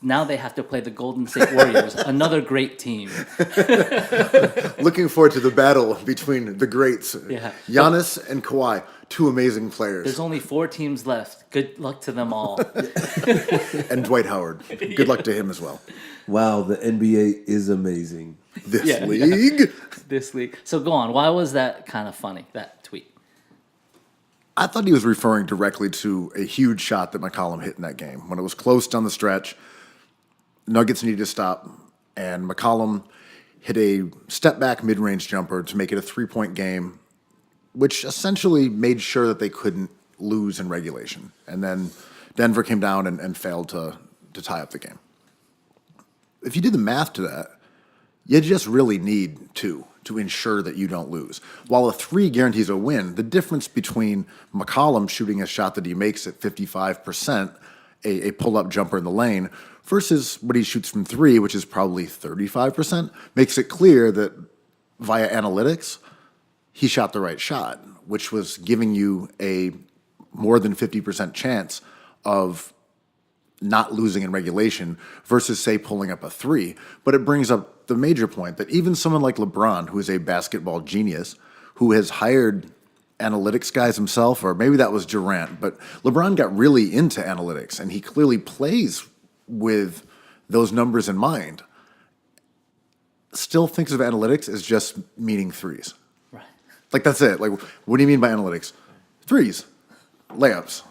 now they have to play the Golden State Warriors, another great team. Looking forward to the battle between the greats. Yeah. Giannis and Kawhi, two amazing players. There's only 4 teams left. Good luck to them all. And Dwight Howard. Good luck to him as well. Wow, the NBA is amazing. This Yeah, league. This league. So go on. Why was that kind of funny, that tweet? I thought he was referring directly to a huge shot that McCollum hit in that game. When it was close down the stretch, Nuggets needed to stop, and McCollum hit a step-back mid-range jumper to make it a 3-point game, which essentially made sure that they couldn't lose in regulation. And then Denver came down and failed to tie up the game. If you do the math to that, you just really need two to ensure that you don't lose. While a 3 guarantees a win, the difference between McCollum shooting a shot that he makes at 55%, a pull-up jumper in the lane, versus what he shoots from 3, which is probably 35%, makes it clear that via analytics, he shot the right shot, which was giving you a more than 50% chance of not losing in regulation versus, say, pulling up a 3. But it brings up the major point that even someone like LeBron, who is a basketball genius, who has hired analytics guys himself, or maybe that was Durant, but LeBron got really into analytics, and he clearly plays with those numbers in mind, still thinks of analytics as just meaning 3s. Right. Like, that's it. Like, what do you mean by analytics? 3s, layups.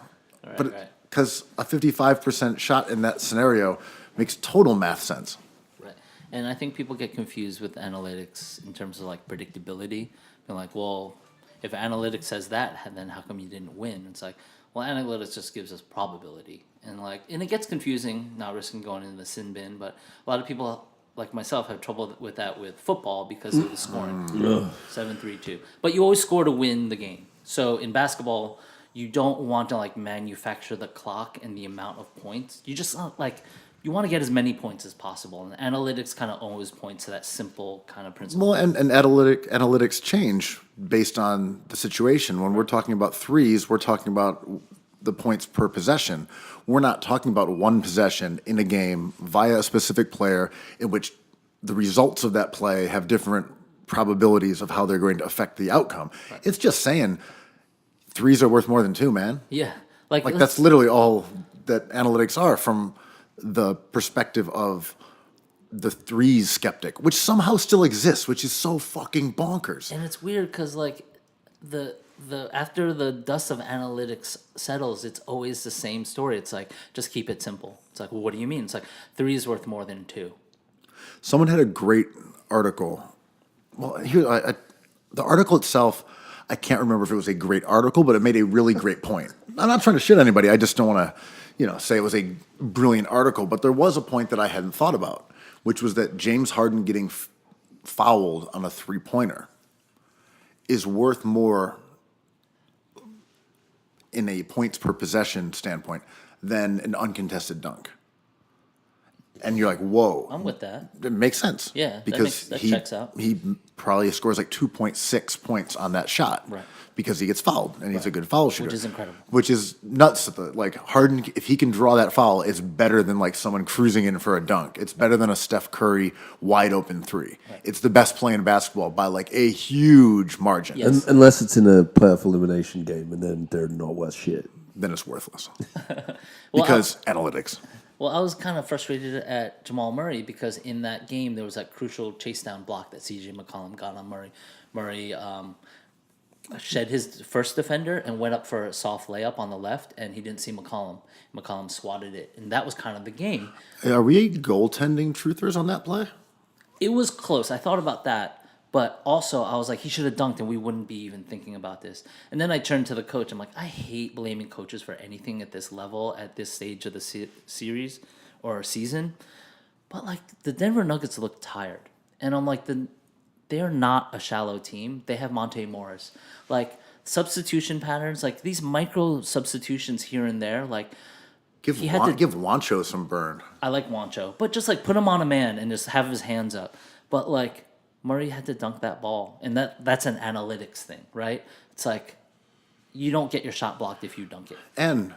Right, But right. because a 55% shot in that scenario makes total math sense. Right. And I think people get confused with analytics in terms of like predictability. They're like, well, if analytics says that, then how come you didn't win? It's like, well, analytics just gives us probability. And it gets confusing, not risking going into the sin bin, but a lot of people like myself have trouble with that with football because of the scoring. 7-3-2. But you always score to win the game. So in basketball, you don't want to like manufacture the clock and the amount of points. You just you want to get as many points as possible. And analytics kind of always points to that simple kind of principle. Well, and analytics change based on the situation. When we're talking about 3s, we're talking about the points per possession. We're not talking about one possession in a game via a specific player in which the results of that play have different probabilities of how they're going to affect the outcome. Right. It's just saying 3s are worth more than 2, man. Yeah. Like that's literally all that analytics are from the perspective of the 3s skeptic, which somehow still exists, which is so fucking bonkers. And it's weird because like the after the dust of analytics settles, it's always the same story. It's like, just keep it simple. It's like, well, what do you mean? It's like 3 is worth more than 2. Someone had a great article. Well, here, the article itself, I can't remember if it was a great article, but it made a really great point. I'm not trying to shit anybody. I just don't want to, say it was a brilliant article. But there was a point that I hadn't thought about, which was that James Harden getting fouled on a 3-pointer is worth more in a points per possession standpoint than an uncontested dunk. and you're like, whoa. I'm with that. It makes sense. Yeah, that because that checks out. he probably scores like 2.6 points on that shot. Right. Because he gets fouled, and he's a good foul shooter. Which is incredible. Which is nuts. Like, Harden, if he can draw that foul, it's better than like someone cruising in for a dunk. It's better than a Steph Curry wide open three. Right. It's the best play in basketball by like a huge margin. Yes. Unless it's in a playoff elimination game, and then they're not worth shit. Then it's worthless. Because analytics. Well, I was kind of frustrated at Jamal Murray because in that game there was that crucial chase down block that C.J. McCollum got on Murray. Murray shed his first defender and went up for a soft layup on the left, and he didn't see McCollum. McCollum swatted it, and that was kind of the game. Are we goaltending truthers on that play? It was close. I thought about that, but also I was like, he should have dunked, and we wouldn't be even thinking about this. And then I turned to the coach. I'm like, I hate blaming coaches for anything at this level, at this stage of the series or season. But like the Denver Nuggets look tired, and I'm like, they're not a shallow team. They have Monte Morris. Like, substitution patterns, like these micro substitutions here and there, like... Give Wancho some burn. I like Wancho. But just, like, put him on a man and just have his hands up. But, like, Murray had to dunk that ball. And that's an analytics thing, right? It's like, you don't get your shot blocked if you dunk it. And,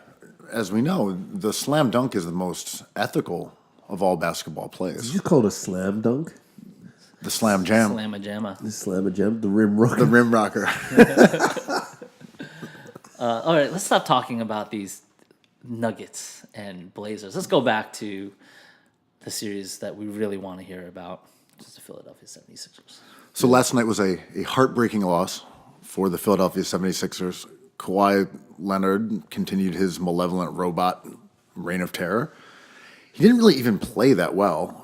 as we know, the slam dunk is the most ethical of all basketball plays. Did you call it a slam dunk? The slam jam. Slam-a-jamma. The slam-a-jam? The rim rocker? The rim rocker. All right, let's stop talking about these Nuggets and Blazers. Let's go back to the series that we really want to hear about, which is the Philadelphia 76ers. So last night was a heartbreaking loss for the Philadelphia 76ers. Kawhi Leonard continued his malevolent robot reign of terror. He didn't really even play that well.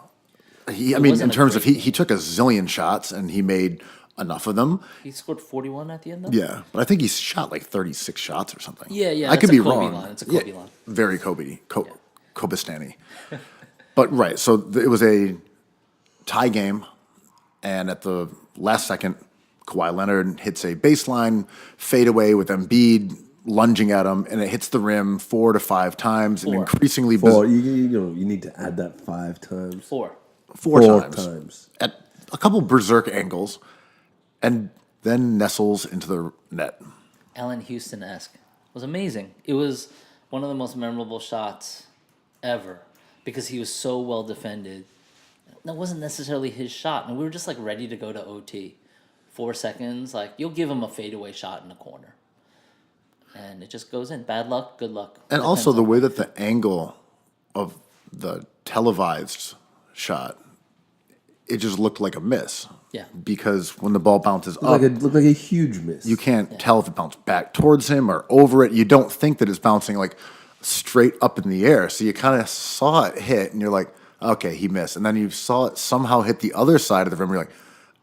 In terms of he took a zillion shots and he made enough of them. He scored 41 at the end, though? Yeah, but I think he shot like 36 shots or something. Yeah. I could be Kobe wrong. Line. It's a Kobe line. Very Kobe-stany. But right, so it was a tie game, and at the last second, Kawhi Leonard hits a baseline fadeaway with Embiid lunging at him, and it hits the rim 4 to 5 times, and increasingly... You need to add that 5 times. Four times. At a couple berserk angles, and then nestles into the net. Allen Houston-esque. It was amazing. It was one of the most memorable shots ever because he was so well defended. That wasn't necessarily his shot, and we were just like ready to go to OT. 4 seconds, like you'll give him a fadeaway shot in the corner. And it just goes in. Bad luck, good luck. And also the way that the angle of the televised shot, it just looked like a miss. Yeah. Because when the ball bounces up, It looked like a huge miss. you can't tell if it bounced back towards him or over it. You don't think that it's bouncing like straight up in the air. So you kind of saw it hit, and you're like, okay, he missed. And then you saw it somehow hit the other side of the rim. You're like,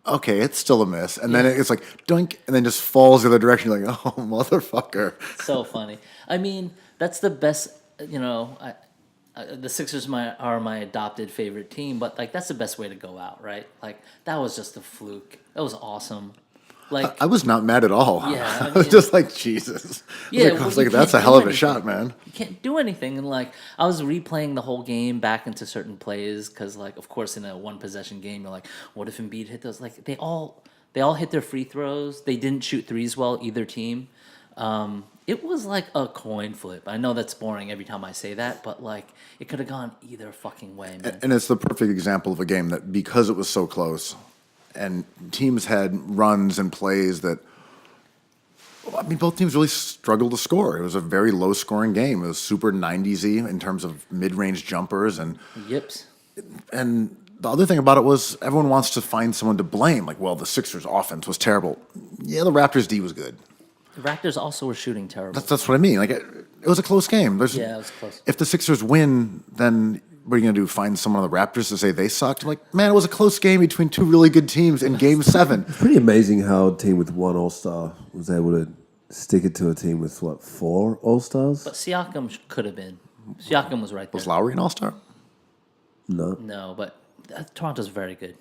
okay, it's still a miss. And then it's like, dunk, and then just falls the other direction. You're like, oh, motherfucker. So funny. I mean, that's the best, the Sixers are my adopted favorite team, but like that's the best way to go out, right? Like that was just a fluke. That was awesome. Like I was not mad at all. Yeah, I was just like, Jesus. I was like, that's a hell of a shot, man. You can't do anything, and like I was replaying the whole game back into certain plays because, like, of course, in a one possession game, you're like, what if Embiid hit those? Like they all hit their free throws. They didn't shoot threes well, either team. It was like a coin flip. I know that's boring every time I say that, but like it could have gone either fucking way, man. And it's the perfect example of a game that because it was so close and teams had runs and plays that, both teams really struggled to score. It was a very low scoring game. It was super 90s-y in terms of mid-range jumpers and yips. And the other thing about it was everyone wants to find someone to blame. Like, well, the Sixers offense was terrible. Yeah, the Raptors D was good. The Raptors also were shooting terrible. That's what I mean. Like it was a close game. It was close. If the Sixers win, then what are you going to do? Find someone on the Raptors to say they sucked? I'm like, man, it was a close game between two really good teams in Game 7. It's pretty amazing how a team with one All-Star was able to stick it to a team with, 4 All-Stars? But Siakam could have been. Siakam was right there. Was Lowry an All-Star? No, but Toronto's very good.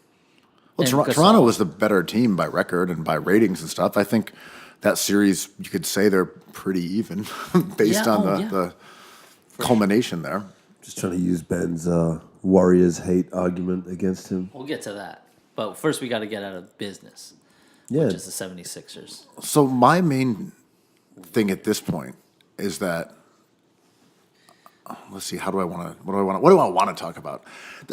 Well, Toronto was the better team by record and by ratings and stuff. I think that series, you could say they're pretty even based on the culmination there. Just trying to use Ben's Warriors hate argument against him. We'll get to that. But first, we got to get out of business, Yeah. which is the 76ers. So my main thing at this point is that let's see, what do I want to talk about?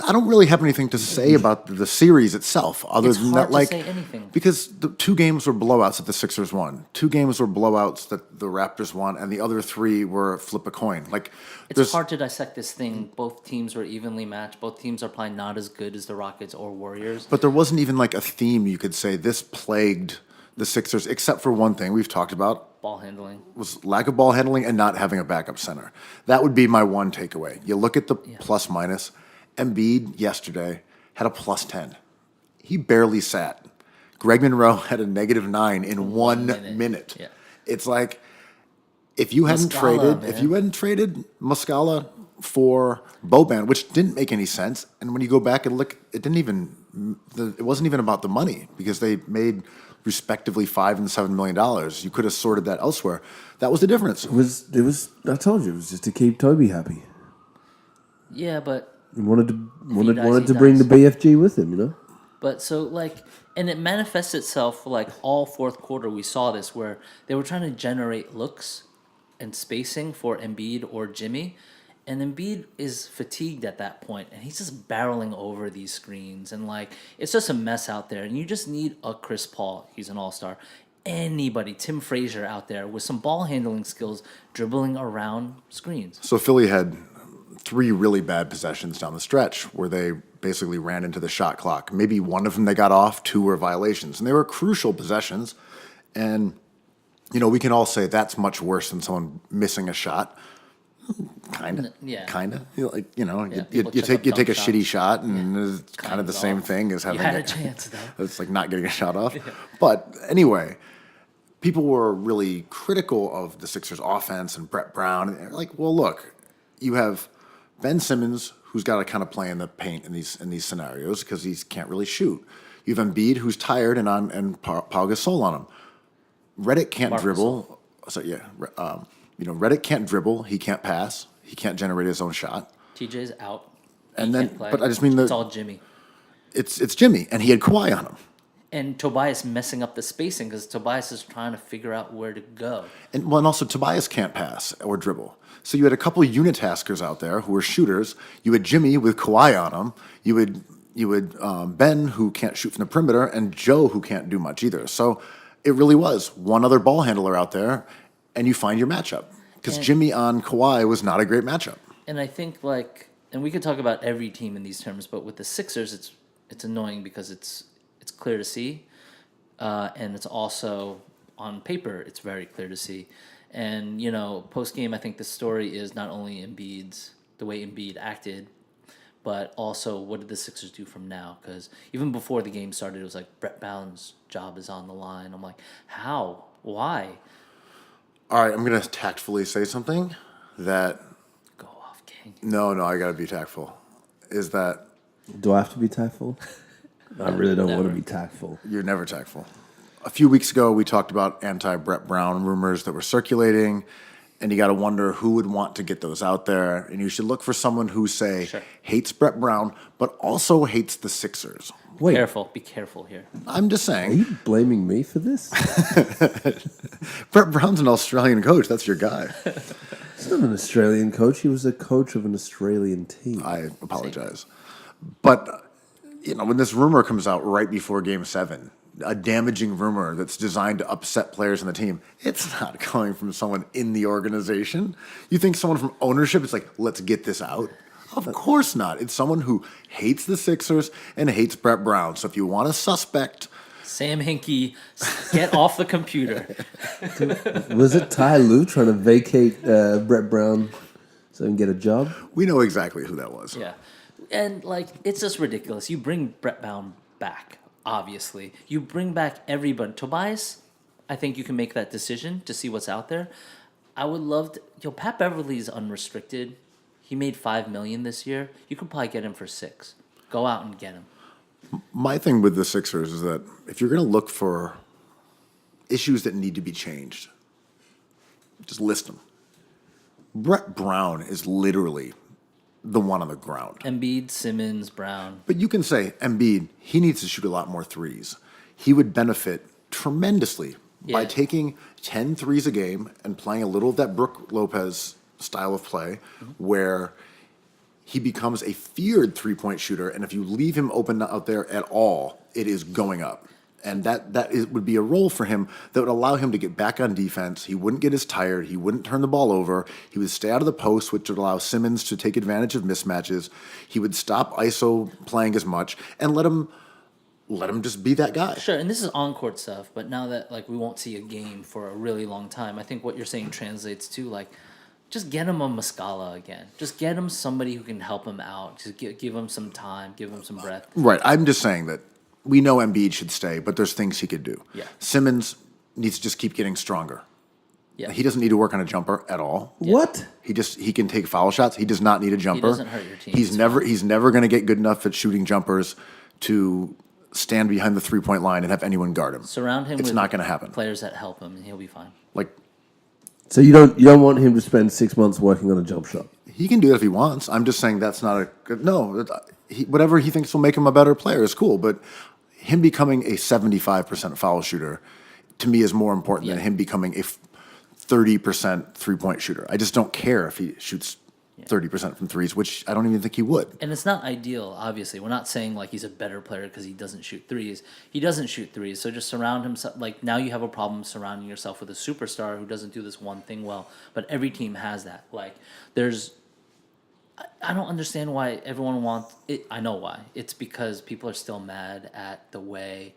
I don't really have anything to say about the series itself, other It's than hard that, to like, say anything. because the 2 games were blowouts that the Sixers won, 2 games were blowouts that the Raptors won, and the other 3 were flip a coin. Like, It's hard to dissect this thing. Both teams were evenly matched. Both teams are probably not as good as the Rockets or Warriors. but there wasn't even like a theme you could say this plagued the Sixers, except for one thing we've talked about. Ball handling. Was lack of ball handling and not having a backup center. That would be my one takeaway. You look at the plus minus. Embiid yesterday had a plus 10. He barely sat. Greg Monroe had a -9 in 1 minute. Yeah. It's like if you hadn't traded Muscala for Boban, which didn't make any sense, and when you go back and look, it wasn't even about the money because they made respectively $5 and $7 million. You could have sorted that elsewhere. That was the difference. It was. I told you, it was just to keep Toby happy. Yeah, but He wanted he to bring dies. the BFG with him, you know? But so like, and it manifests itself like all fourth quarter. We saw this where they were trying to generate looks and spacing for Embiid or Jimmy, and Embiid is fatigued at that point, and he's just barreling over these screens, and like it's just a mess out there. And you just need a Chris Paul. He's an all-star. Anybody, Tim Frazier out there with some ball handling skills, dribbling around screens. So Philly had 3 really bad possessions down the stretch where they basically ran into the shot clock. Maybe one of them they got off, 2 were violations. And they were crucial possessions. And, we can all say that's much worse than someone missing a shot. Kind of. Yeah. Kind of. Yeah, You people take check up a dunk shitty shots. shot, and it's kind of the same off. thing as having You had a chance, though. It's like not getting a shot off. But anyway, people were really critical of the Sixers' offense and Brett Brown. And they're like, well, look, you have Ben Simmons, who's got to kind of play in the paint in these scenarios because he can't really shoot. You have Embiid, who's tired and Pau Gasol on him. Reddick can't Marc dribble. So Reddick can't dribble. He can't pass. He can't generate his own shot. TJ's out. And He then, can't play. but I just mean it's all Jimmy. it's Jimmy, and he had Kawhi on him. And Tobias messing up the spacing because Tobias is trying to figure out where to go. And also Tobias can't pass or dribble. So you had a couple of unitaskers out there who were shooters. You had Jimmy with Kawhi on him. You had Ben who can't shoot from the perimeter, and Joe who can't do much either. So it really was one other ball handler out there, and you find your matchup. Because Jimmy on Kawhi was not a great matchup. And I think and we could talk about every team in these terms, but with the Sixers, it's annoying because it's clear to see, and it's also on paper it's very clear to see. And post game, I think the story is not only the way Embiid acted, but also what did the Sixers do from now? Because even before the game started, it was like Brett Brown's job is on the line. I'm like, how? Why? All right, I'm going to tactfully say something that... Go off, King. No, I got to be tactful. Is that... Do I have to be tactful? I really don't want Never. to be tactful. You're never tactful. A few weeks ago, we talked about anti-Brett Brown rumors that were circulating, and you got to wonder who would want to get those out there. And you should look for someone who, hates Brett Brown, but also hates the Sixers. Wait, Be careful here. I'm just are saying. you blaming me for this? Brett Brown's an Australian coach. That's your guy. He's not an Australian coach. He was a coach of an Australian team. I apologize. But, when this rumor comes out right before Game 7, a damaging rumor that's designed to upset players in the team, it's not coming from someone in the organization. You think someone from ownership is like, let's get this out? Of course not. It's someone who hates the Sixers and hates Brett Brown. So if you want a suspect... Sam Hinkie, get off the computer. Was it Ty Lue trying to vacate Brett Brown so he can get a job? We know exactly who that was. Yeah. And, it's just ridiculous. You bring Brett Brown back, obviously. You bring back everybody. Tobias, I think you can make that decision to see what's out there. I would love to... Pat Beverly's unrestricted. He made $5 million this year. You could probably get him for $6 million. Go out and get him. My thing with the Sixers is that if you're going to look for issues that need to be changed, just list them. Brett Brown is literally the one on the ground. Embiid, Simmons, Brown. But you can say Embiid, he needs to shoot a lot more threes. He would benefit tremendously by Yeah. taking 10 threes a game and playing a little of that Brook Lopez style of play where he becomes a feared three-point shooter, and if you leave him open out there at all, it is going up. And would be a role for him that would allow him to get back on defense. He wouldn't get as tired. He wouldn't turn the ball over. He would stay out of the post, which would allow Simmons to take advantage of mismatches. He would stop ISO playing as much and let him just be that guy. Sure, and this is on-court stuff, but now that like we won't see a game for a really long time, I think what you're saying translates to like just get him a Muscala again. Just get him somebody who can help him out. Just give him some time, give him some breath. Right. I'm just saying that we know Embiid should stay, but there's things he could do. Yeah. Simmons needs to just keep getting stronger. Yeah. He doesn't need to work on a jumper at all. What? He can take foul shots. He does not need a jumper. doesn't hurt your team. He's never going to get good enough at shooting jumpers to stand behind the 3-point line and have anyone guard him. Surround him It's with not going to happen. players that help him, and he'll be fine. Like So you don't want him to spend 6 months working on a jump shot? he can do that if he wants. I'm just saying that's not a good. No, whatever he thinks will make him a better player is cool. But him becoming a 75% foul shooter to me is more important than him becoming a 30% 3-point shooter. I just don't care if he shoots 30% from threes, which I don't even think he would. And it's not ideal, obviously. We're not saying like he's a better player because he doesn't shoot threes. He doesn't shoot threes, so just surround himself. Like now you have a problem surrounding yourself with a superstar who doesn't do this one thing well. But every team has that. Like I don't understand why everyone wants it. I know why. It's because people are still mad at the way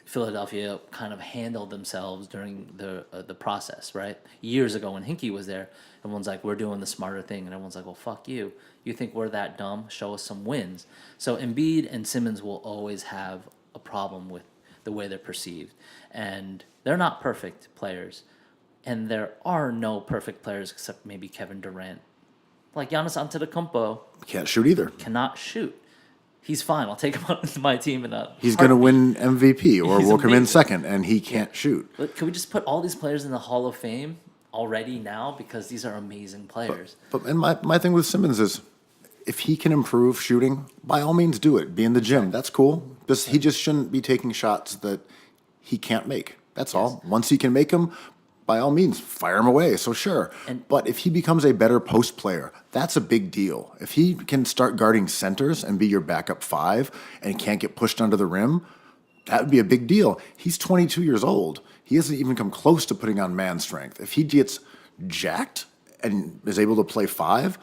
Philadelphia kind of handled themselves during the process, right? Years ago when Hinkie was there, everyone's like, we're doing the smarter thing. And everyone's like, well, fuck you. You think we're that dumb? Show us some wins. So Embiid and Simmons will always have a problem with the way they're perceived. And they're not perfect players. And there are no perfect players except maybe Kevin Durant. Like Giannis Antetokounmpo Can't shoot either. cannot shoot. He's fine. I'll take him on my team in a He's going to heartbeat. win MVP, or He's we'll come in amazing. second, and he can't shoot. But can we just put all these players in the Hall of Fame already now? Because these are amazing players. And my thing with Simmons is, if he can improve shooting, by all means do it. Be in the gym. That's cool. He just shouldn't be taking shots that he can't make. That's all. Once he can make them, by all means, fire him away. So sure. But if he becomes a better post player, that's a big deal. If he can start guarding centers and be your backup 5 and can't get pushed under the rim, that would be a big deal. He's 22 years old. He hasn't even come close to putting on man strength. If he gets jacked and is able to play 5,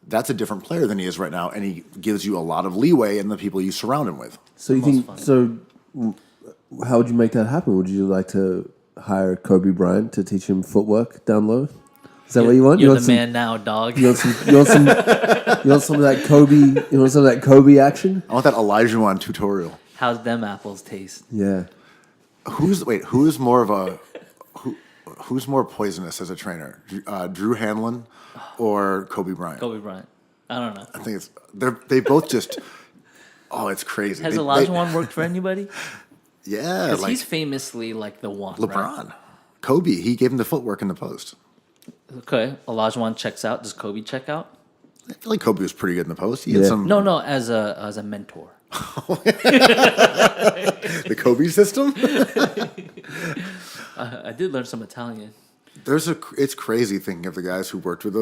that's a different player than he is right now, and he gives you a lot of leeway in the people you surround him with. So you think so? How would you make that happen? Would you like to hire Kobe Bryant to teach him footwork down low? Is that what you want? You're You want the man now, dog. You want some of that Kobe? You want some of that Kobe action? I want that Elijah tutorial. How's them apples taste? Yeah. Who's more poisonous as a trainer, Drew Hanlon or Kobe Bryant? Kobe Bryant. I don't know. I think they both just. Oh, it's crazy. Has Olajuwon worked for anybody? Yeah, Because like he's famously like the one. LeBron, Right? Kobe. He gave him the footwork in the post. Okay, Olajuwon checks out. Does Kobe check out? I feel like Kobe was pretty good in the post. He had some No, as a mentor. the Kobe system. I did learn some Italian. It's crazy thinking of the guys who worked with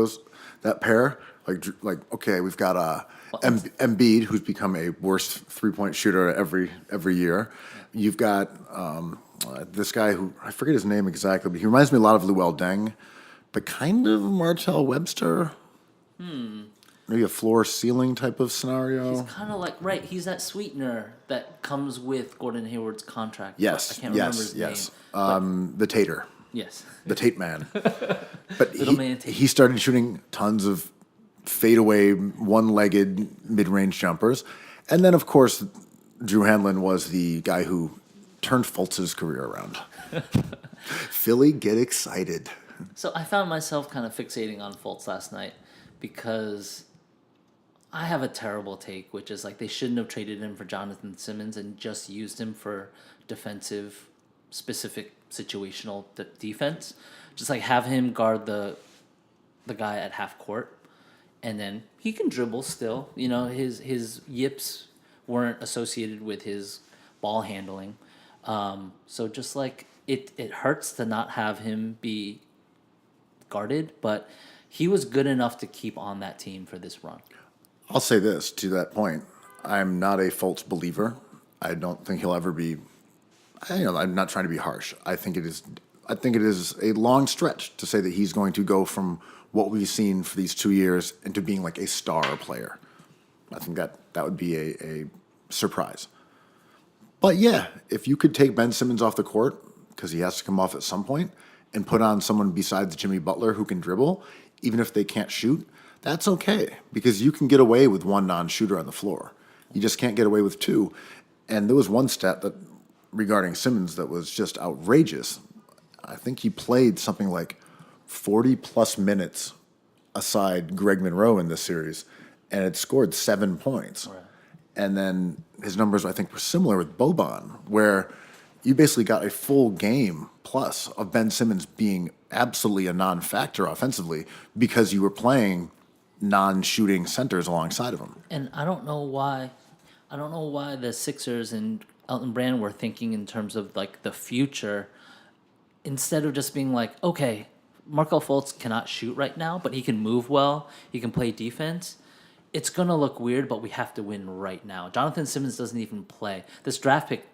that pair. Like okay, we've got Embiid, who's become a worse 3-point shooter every year. You've got this guy who I forget his name exactly, but he reminds me a lot of Luol Deng, but kind of Martell Webster. Maybe a floor ceiling type of scenario. He's kind of like he's that sweetener that comes with Gordon Hayward's contract. Yes, I can't remember his name. The Tater. Yes. The Tate Man. But Little man Tate. he started shooting tons of fadeaway, one-legged mid-range jumpers. And then, of course, Drew Hanlon was the guy who turned Fultz's career around. Philly, get excited. So I found myself kind of fixating on Fultz last night because I have a terrible take, which is like they shouldn't have traded him for Jonathan Simmons and just used him for defensive, specific situational defense. Just like have him guard the guy at half court and then he can dribble still. You know, his yips weren't associated with his ball handling. So just like it hurts to not have him be guarded, but he was good enough to keep on that team for this run. I'll say this to that point. I'm not a Fultz believer. I don't think he'll ever be. I'm not trying to be harsh. I think it is a long stretch to say that he's going to go from what we've seen for these 2 years into being like a star player. I think that would be a surprise. But yeah, if you could take Ben Simmons off the court, because he has to come off at some point, and put on someone besides Jimmy Butler who can dribble, even if they can't shoot, that's okay, because you can get away with one non-shooter on the floor. You just can't get away with two. And there was one stat that regarding Simmons that was just outrageous. I think he played something like 40-plus minutes aside Greg Monroe in this series, and had scored 7 points. Right. And then his numbers, I think, were similar with Boban, where you basically got a full game plus of Ben Simmons being absolutely a non-factor offensively because you were playing non-shooting centers alongside of him. And I don't know why the Sixers and Elton Brand were thinking in terms of like the future instead of just being like, okay, Markel Fultz cannot shoot right now, but he can move well, he can play defense. It's going to look weird, but we have to win right now. Jonathan Simmons doesn't even play. This draft pick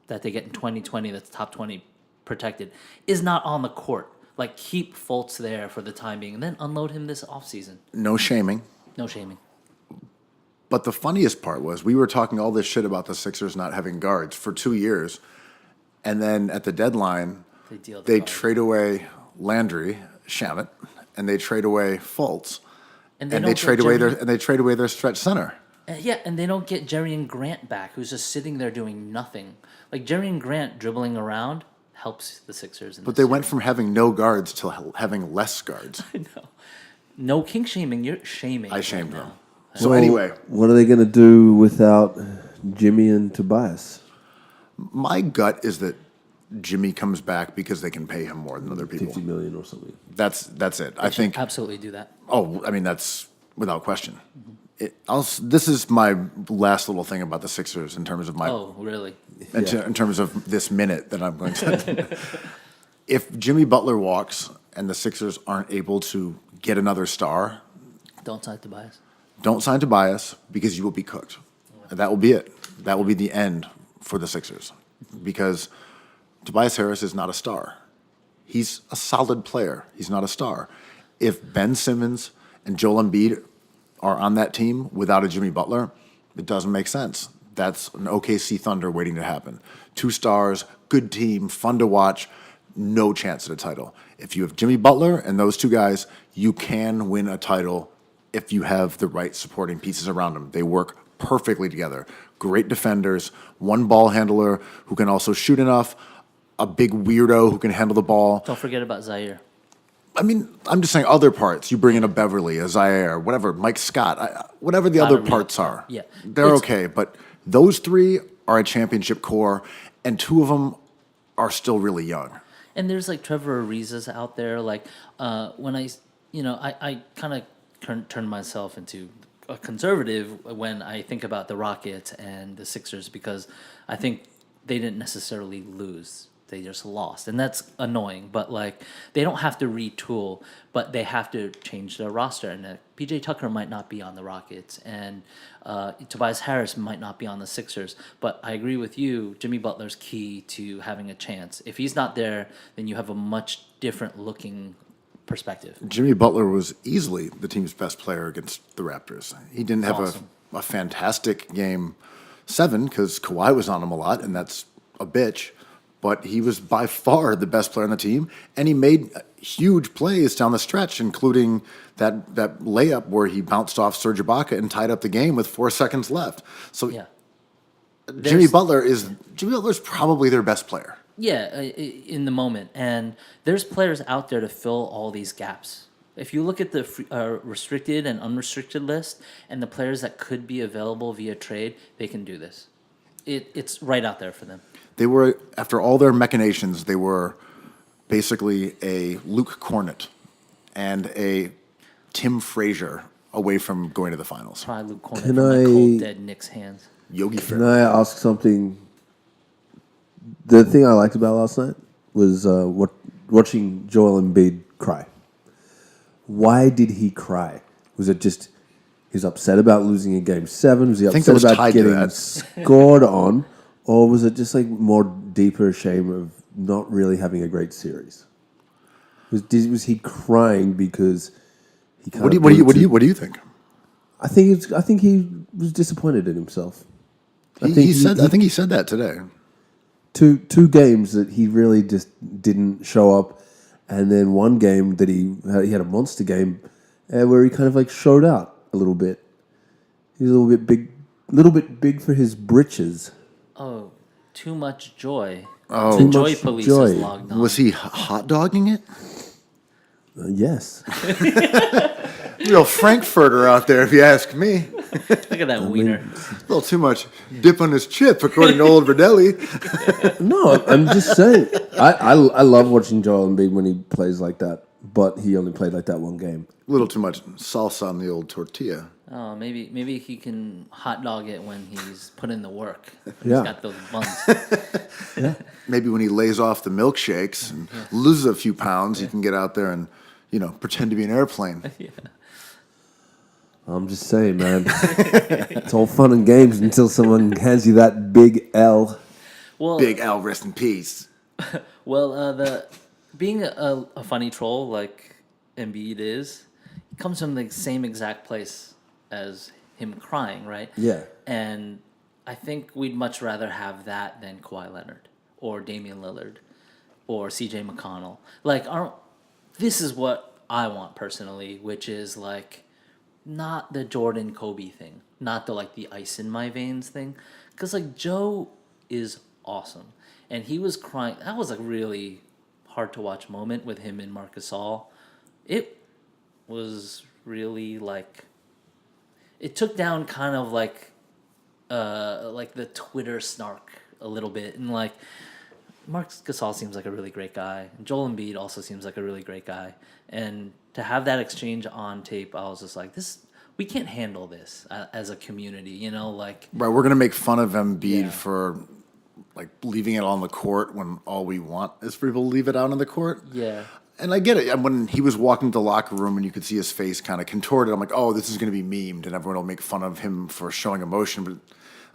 that they get in 2020 that's top 20 protected is not on the court. Like, keep Fultz there for the time being and then unload him this offseason. No shaming. No shaming. But the funniest part was we were talking all this shit about the Sixers not having guards for 2 years, and then at the deadline, they trade away Landry, Shamet, and they trade away Fultz. And they trade away their stretch center. And they don't get Jerry and Grant back, who's just sitting there doing nothing. Like, Jerry and Grant dribbling around helps the Sixers. But they went from having no guards to having less guards. I know. No kink shaming. You're shaming. I shamed them. So So anyway, what are they going to do without Jimmy and Tobias? my gut is that Jimmy comes back because they can pay him more than other people. $50 million or something. That's it. I think. Absolutely do that. Oh, I mean, that's without question. This is my last little thing about the Sixers in terms of my. Oh, really? In terms of this minute that I'm going to. If Jimmy Butler walks and the Sixers aren't able to get another star, Don't sign Tobias. don't sign Tobias because you will be cooked. And that will be it. That will be the end for the Sixers because Tobias Harris is not a star. He's a solid player. He's not a star. If Ben Simmons and Joel Embiid are on that team without a Jimmy Butler, it doesn't make sense. That's an OKC Thunder waiting to happen. 2 stars, good team, fun to watch, no chance at a title. If you have Jimmy Butler and those 2 guys, you can win a title if you have the right supporting pieces around them. They work perfectly together. Great defenders, one ball handler who can also shoot enough, a big weirdo who can handle the ball. Don't forget about Zaire. I mean, I'm just saying other parts. You bring in a Beverly, a Zaire, whatever, Mike Scott, whatever the other Gotta parts read. are. Yeah. They're It's- okay. But those 3 are a championship core, and 2 of them are still really young. And there's like Trevor Ariza's out there. Like when I kind of turn myself into a conservative when I think about the Rockets and the Sixers because I think they didn't necessarily lose. They just lost. And that's annoying. But like they don't have to retool, but they have to change their roster. And PJ Tucker might not be on the Rockets and Tobias Harris might not be on the Sixers. But I agree with you, Jimmy Butler's key to having a chance. If he's not there, then you have a much different looking perspective. Jimmy Butler was easily the team's best player against the Raptors. He didn't have Awesome. a fantastic game 7 because Kawhi was on him a lot, and that's a bitch. But he was by far the best player on the team, and he made huge plays down the stretch, including that layup where he bounced off Serge Ibaka and tied up the game with 4 seconds left. So Yeah. Jimmy Butler's probably their best player. Yeah, in the moment. And there's players out there to fill all these gaps. If you look at the restricted and unrestricted list and the players that could be available via trade, they can do this. It's right out there for them. They were, after all their machinations, they were basically a Luke Cornett and a Tim Frazier away from going to the finals. Pry Luke Cornet Can from my I- cold dead Knicks hands. Yogi Can Ferrell. I ask something? The thing I liked about last night was watching Joel Embiid cry. Why did he cry? Was it just he's upset about losing in Game 7? Was he think it upset was about tied to getting that. scored on? Or was it just like more deeper shame of not really having a great series? Was he crying because he can't? What do you think? I think he was disappointed in himself. I think he said that today. Two games that he really just didn't show up, and then one game that he had a monster game where he kind of like showed out a little bit. He's a little bit big for his britches. Oh, too much joy. Oh. The Too joy much police joy. is logged on. Was he hot dogging it? Yes, Real Frankfurter out there, if you ask me. Look at that wiener. A little too much dip on his chip, according to old Redaelli. no, I'm just saying. I love watching Joel Embiid when he plays like that, but he only played like that one game. A little too much salsa on the old tortilla. Oh, maybe he can hot dog it when he's put in the work. Yeah. He's got those buns. Maybe when he lays off the milkshakes and loses a few pounds, he can get out there and, pretend to be an airplane. I'm just saying, man. It's all fun and games until someone hands you that big L. Well, Big Al, rest in peace. well, being a funny troll like Embiid is, he comes from the same exact place as him crying, right? Yeah. And I think we'd much rather have that than Kawhi Leonard or Damian Lillard or C.J. McConnell. Like, this is what I want personally, which is like not the Jordan Kobe thing, not the ice in my veins thing, because like Joe is awesome, and he was crying. That was a really hard to watch moment with him and Marc Gasol. It was really like it took down kind of like the Twitter snark a little bit, and like Marc Gasol seems like a really great guy, and Joel Embiid also seems like a really great guy, and to have that exchange on tape, I was just like, we can't handle this as a community, like. Right, we're going to make fun of Embiid for, like, leaving it on the court when all we want is for people to leave it out on the court. Yeah. And I get it. When he was walking to the locker room and you could see his face kind of contorted, I'm like, oh, this is going to be memed, and everyone will make fun of him for showing emotion. But,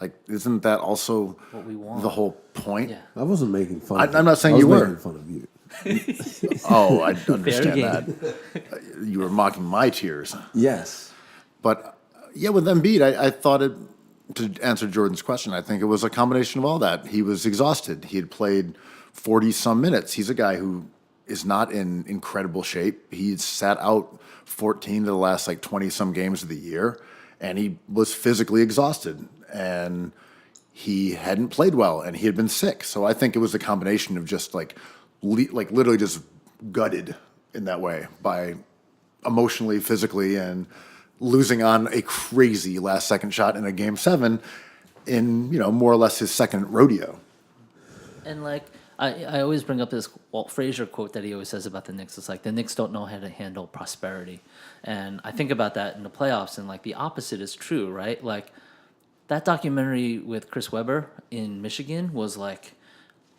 like, isn't that also What we want. the whole point? Yeah. I wasn't making fun of you. I'm not saying I was you were. making fun of you. Oh, I understand game. that. You were mocking my tears. Yes. But, yeah, with Embiid, I thought it, to answer Jordan's question, I think it was a combination of all that. He was exhausted. He had played 40-some minutes. He's a guy who is not in incredible shape. He sat out 14 of the last, 20-some games of the year, and he was physically exhausted. And he hadn't played well, and he had been sick. So I think it was a combination of just, literally just gutted in that way by emotionally, physically, and losing on a crazy last-second shot in a Game 7 in, more or less his second rodeo. And I always bring up this Walt Frazier quote that he always says about the Knicks. It's like the Knicks don't know how to handle prosperity. And I think about that in the playoffs, and the opposite is true, right? Like that documentary with Chris Webber in Michigan was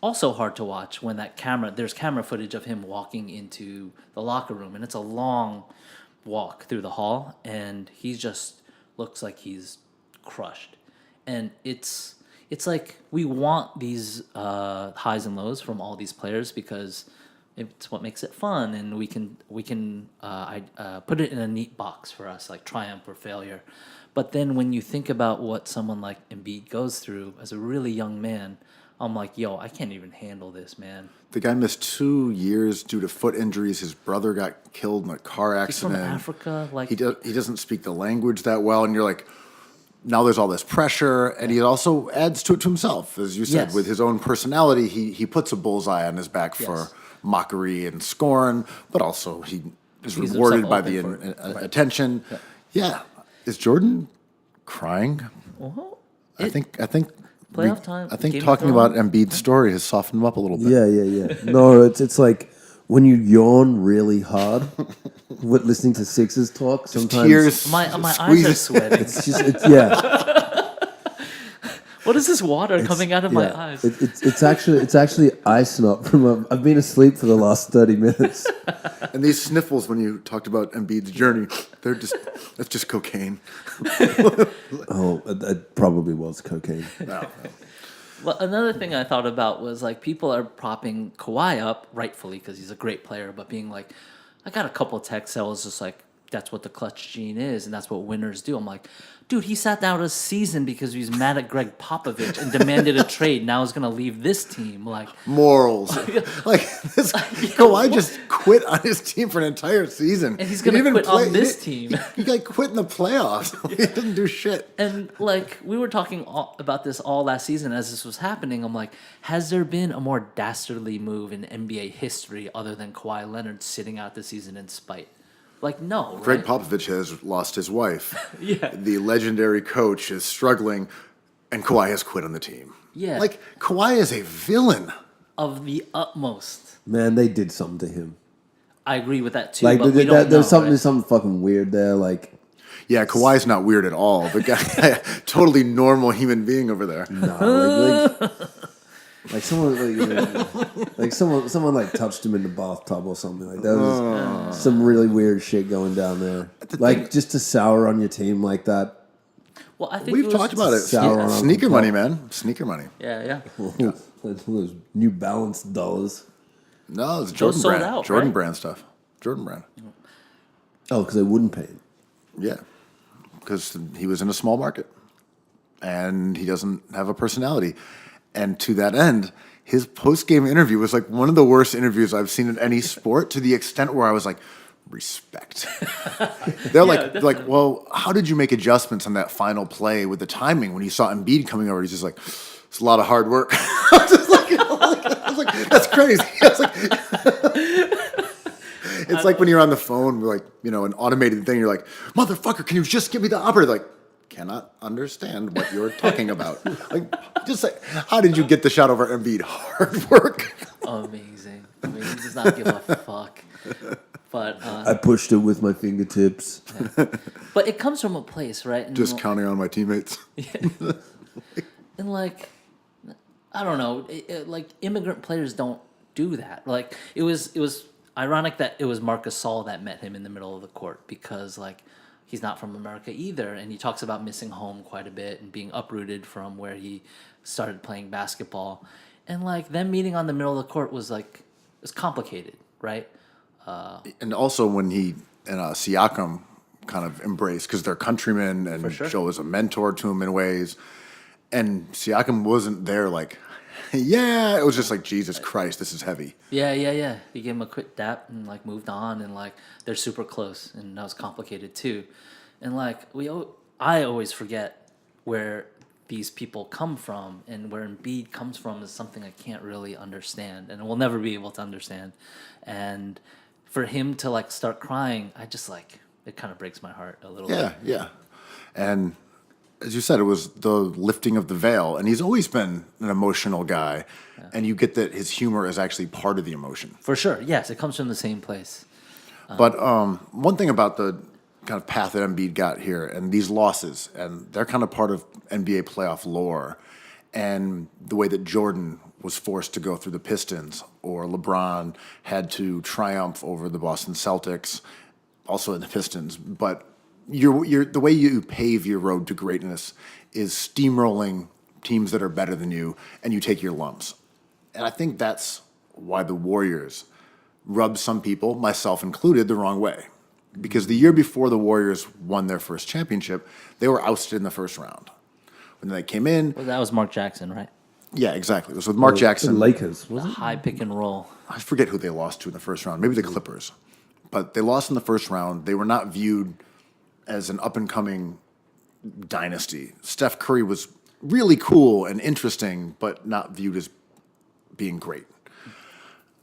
also hard to watch when there's camera footage of him walking into the locker room, and it's a long walk through the hall, and he just looks like he's crushed. And it's like we want these highs and lows from all these players because it's what makes it fun, and we can put it in a neat box for us, like triumph or failure. But then when you think about what someone like Embiid goes through as a really young man, I'm like, yo, I can't even handle this, man. The guy missed 2 years due to foot injuries. His brother got killed in a car He's from accident. Africa, He doesn't speak the language that well, and you're like, now there's all this pressure, and he also adds to it to himself, as you said, Yes. with his own personality. He puts a bullseye on his back for Yes. mockery and scorn, but also he is Leaves rewarded himself by open the for it. attention. Yeah, is Jordan crying? Well, I think playoff time, I think Game of talking about Thrones. Embiid's story has softened him up a little bit. Yeah. No, it's like when you yawn really hard, with listening to Sixers talk, sometimes Tears. My eyes are squeeze. sweating. yeah. What is this water coming out of my Yeah. eyes? It's actually eye snot from I've been asleep for the last 30 minutes. And these sniffles when you talked about Embiid's journey, that's just cocaine. Oh, it probably was cocaine. No. Well, another thing I thought about was like people are propping Kawhi up rightfully because he's a great player, but being like, I got a couple texts that was just like, that's what the clutch gene is, and that's what winners do. I'm like, dude, he sat down a season because he was mad at Greg Popovich and demanded a trade. Now he's gonna leave this team. Like Morals. Kawhi just quit on his team for an entire season. And he's He gonna didn't even quit on this team. He got quit in the playoffs. He didn't do shit. And like we were talking about this all last season as this was happening. I'm like, has there been a more dastardly move in NBA history other than Kawhi Leonard sitting out the season in spite? Like, no. Greg right? Popovich has lost his wife. Yeah. The legendary coach is struggling, and Kawhi has quit on the team. Yeah. Like, Kawhi is a villain. Of the utmost. Man, they did something to him. I agree with that too. Like but we don't know, there's something right? something fucking weird there. Like Yeah, Kawhi's not weird at all. The guy, totally normal human being over there. like someone like someone like touched him in the bathtub or something. Like there was some really weird shit going down there. Like just to sour on your team like that. Well, I think We've it was, talked about it. Sour on Sneaker Uncle money, Paul. man. Sneaker money. Yeah. Those New Balance dollars. No, it's Those Jordan sold brand. out, Jordan right? brand stuff. Jordan brand. Oh, because they wouldn't pay him. Yeah, because he was in a small market, and he doesn't have a personality. And to that end, his post-game interview was like one of the worst interviews I've seen in any sport. To the extent where I was like, respect. They're like, well, how did you make adjustments on that final play with the timing when you saw Embiid coming over? He's just like, it's a lot of hard work. I was like, that's crazy. I was like. It's like when you're on the phone with an automated thing, you're like, motherfucker, can you just give me the operator? Like, cannot understand what you're talking about. Like, just like, how did you get the shot over Embiid? Hard work. Amazing. I mean, he does not give a fuck. But I pushed it with my fingertips. but it comes from a place, right? And Just counting on my teammates. and like, I don't know, like immigrant players don't do that. Like it was ironic that it was Marc Gasol that met him in the middle of the court because like he's not from America either, and he talks about missing home quite a bit and being uprooted from where he started playing basketball, and like them meeting on the middle of the court was complicated, right? And also when he and Siakam kind of embraced because they're countrymen and sure. Joe was a mentor to him in ways. And Siakam wasn't there like, yeah, it was just like, Jesus Christ, this is heavy. Yeah. He gave him a quick dap and like moved on, and like they're super close, and that was complicated too. And like I always forget where these people come from, and where Embiid comes from is something I can't really understand, and will never be able to understand. And for him to like start crying, I just like it kind of breaks my heart a little bit. Yeah. And as you said, it was the lifting of the veil, and he's always been an emotional guy, and you get that his humor is actually part of the emotion. For sure, yes, it comes from the same place. But one thing about the kind of path that Embiid got here, and these losses, and they're kind of part of NBA playoff lore, and the way that Jordan was forced to go through the Pistons, or LeBron had to triumph over the Boston Celtics, also in the Pistons, but the way you pave your road to greatness is steamrolling teams that are better than you, and you take your lumps. And I think that's why the Warriors rub some people, myself included, the wrong way. Because the year before the Warriors won their first championship, they were ousted in the first round. When they came in... Well, that was Mark Jackson, right? Yeah, exactly. It was with Mark Jackson. The Lakers, was it? High pick and roll. I forget who they lost to in the first round. Maybe the Clippers. But they lost in the first round. They were not viewed as an up-and-coming dynasty. Steph Curry was really cool and interesting, but not viewed as being great.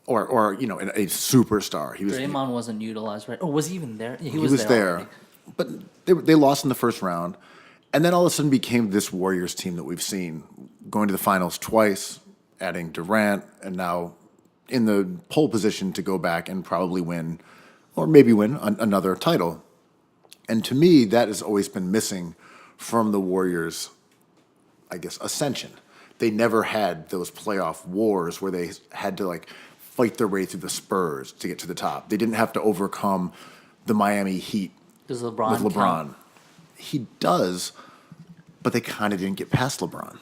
Or a superstar. He was Draymond wasn't utilized, right? Or was he even there? he was there. already. But they lost in the first round. And then all of a sudden became this Warriors team that we've seen going to the finals twice, adding Durant, and now in the pole position to go back and probably win, or maybe win another title. And to me, that has always been missing from the Warriors, I guess, ascension. They never had those playoff wars where they had to like fight their way through the Spurs to get to the top. They didn't have to overcome the Miami Heat Does LeBron with LeBron. count? He does, but they kind of didn't get past LeBron.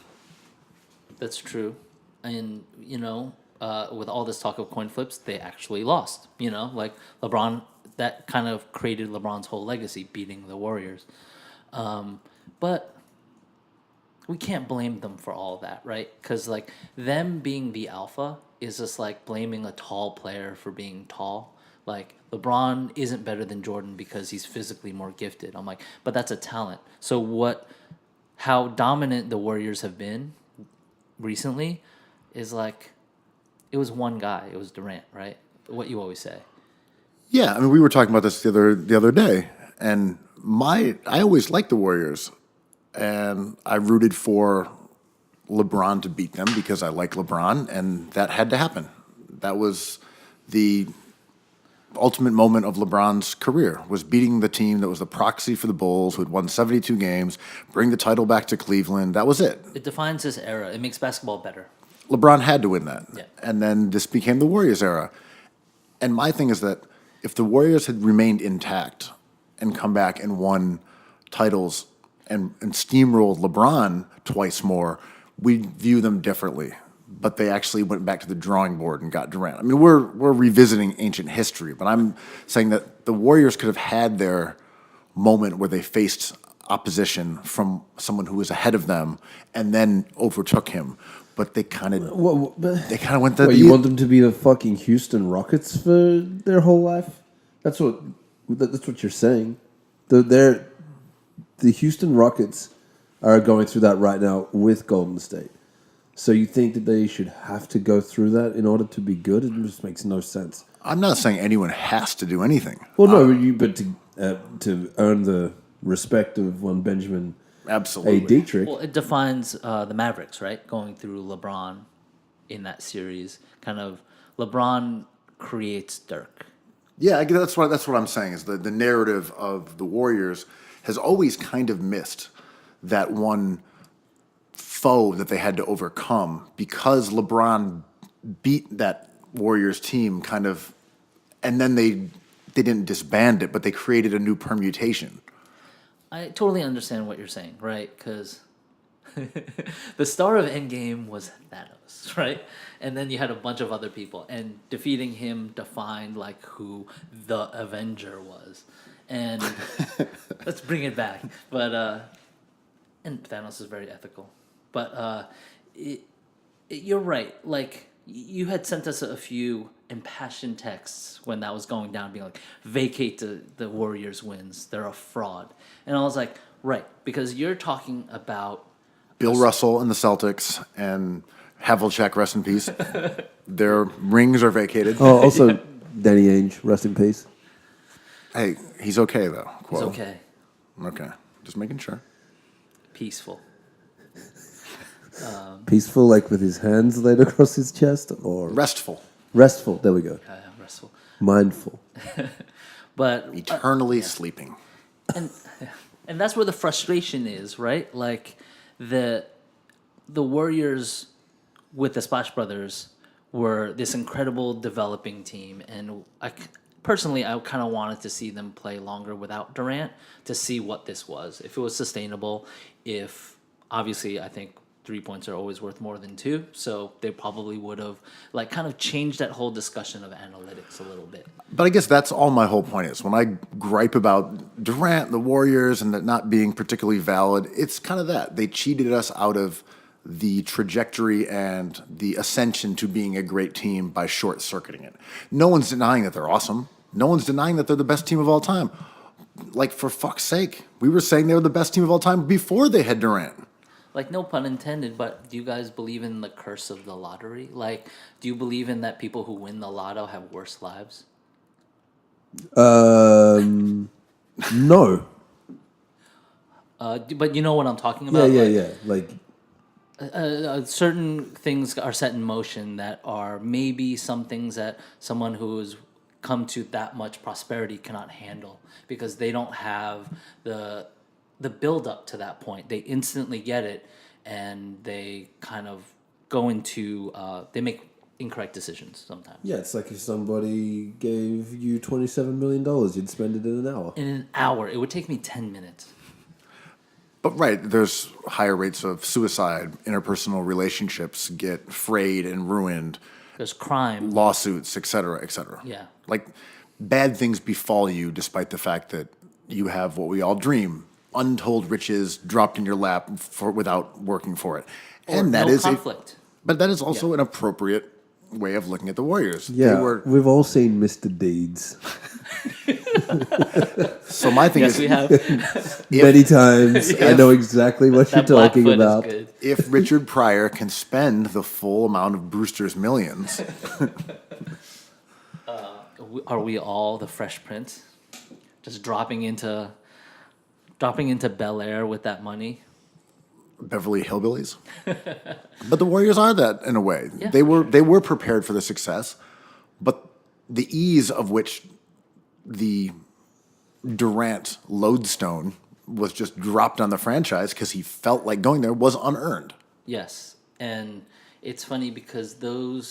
That's true. And, with all this talk of coin flips, they actually lost. Like LeBron, that kind of created LeBron's whole legacy, beating the Warriors. But we can't blame them for all that, right? Because, like, them being the alpha is just like blaming a tall player for being tall. Like, LeBron isn't better than Jordan because he's physically more gifted. I'm like, but that's a talent. So how dominant the Warriors have been recently is like, it was one guy. It was Durant, right? What you always say. Yeah, I mean, we were talking about this the other day, and I always liked the Warriors, and I rooted for LeBron to beat them because I like LeBron, and that had to happen. That was the ultimate moment of LeBron's career, was beating the team that was the proxy for the Bulls, who had won 72 games, bring the title back to Cleveland. That was it. It defines this era. It makes basketball better. LeBron had to win that. Yeah. And then this became the Warriors era. And my thing is that if the Warriors had remained intact and come back and won titles and steamrolled LeBron twice more, we'd view them differently. But they actually went back to the drawing board and got Durant. I mean, we're revisiting ancient history, but I'm saying that the Warriors could have had their moment where they faced opposition from someone who was ahead of them and then overtook him. But they kind of went the. You want them to be the fucking Houston Rockets for their whole life? That's what you're saying. The Houston Rockets are going through that right now with Golden State. So you think that they should have to go through that in order to be good? It just makes no sense. I'm not saying anyone has to do anything. Well, no, but to earn the respect of one Benjamin Absolutely. A. Detrick. Well, it defines the Mavericks, right? Going through LeBron in that series. Kind of, LeBron creates Dirk. Yeah, I guess that's what I'm saying is the narrative of the Warriors has always kind of missed that one foe that they had to overcome because LeBron beat that Warriors team kind of, and then they didn't disband it, but they created a new permutation. I totally understand what you're saying, right? Because the star of Endgame was Thanos, right? And then you had a bunch of other people, and defeating him defined like who the Avenger was. And let's bring it back. But and Thanos is very ethical. But you're right. Like, you had sent us a few impassioned texts when that was going down, being like, vacate the Warriors wins. They're a fraud. And I was like, right, because you're talking about Bill Russell and the Celtics and Havlicek, rest in peace. Their rings are vacated. Oh, also Danny Ainge, rest in peace. Hey, he's okay, though. Kuo. It's okay. Okay. Just making sure. Peaceful. Peaceful, like with his hands laid across his chest, or Restful. restful. There we go. Russell. Mindful. But Eternally sleeping. and that's where the frustration is, right? Like the Warriors with the Splash Brothers were this incredible developing team, and personally, I kind of wanted to see them play longer without Durant to see what this was, if it was sustainable. If obviously, I think 3 points are always worth more than 2, so they probably would have like kind of changed that whole discussion of analytics a little bit. But I guess that's all my whole point is. When I gripe about Durant, the Warriors, and that not being particularly valid, it's kind of that. They cheated us out of the trajectory and the ascension to being a great team by short-circuiting it. No one's denying that they're awesome. No one's denying that they're the best team of all time. Like, for fuck's sake, we were saying they were the best team of all time before they had Durant. Like, no pun intended, but do you guys believe in the curse of the lottery? Like, do you believe in that people who win the lotto have worse lives? No. But you know what I'm talking about? Yeah. Like, certain things are set in motion that are maybe some things that someone who has come to that much prosperity cannot handle because they don't have the build up to that point. They instantly get it, and they kind of go into they make incorrect decisions sometimes. Yeah, it's like if somebody gave you $27 million, you'd spend it in an hour. In an hour, it would take me 10 minutes. But right, there's higher rates of suicide, interpersonal relationships get frayed and ruined, There's crime. lawsuits, et cetera, et cetera. Yeah. Like bad things befall you despite the fact that you have what we all dream, untold riches dropped in your lap without working for it. And that no is conflict. but that is also an appropriate way of looking at the Warriors. Yeah, They were, we've all seen Mr. Deeds so my thing Yes, is, we have. many times. I know exactly what you're That Blackfoot talking about. is good. if Richard Pryor can spend the full amount of Brewster's millions, Are we all the Fresh Prince? Just dropping into Bel Air with that money? Beverly Hillbillies. But the Warriors are that in a way. Yeah, They were prepared for the success, but the ease of which the Durant lodestone was just dropped on the franchise because he felt like going there was unearned. Yes, and it's funny because I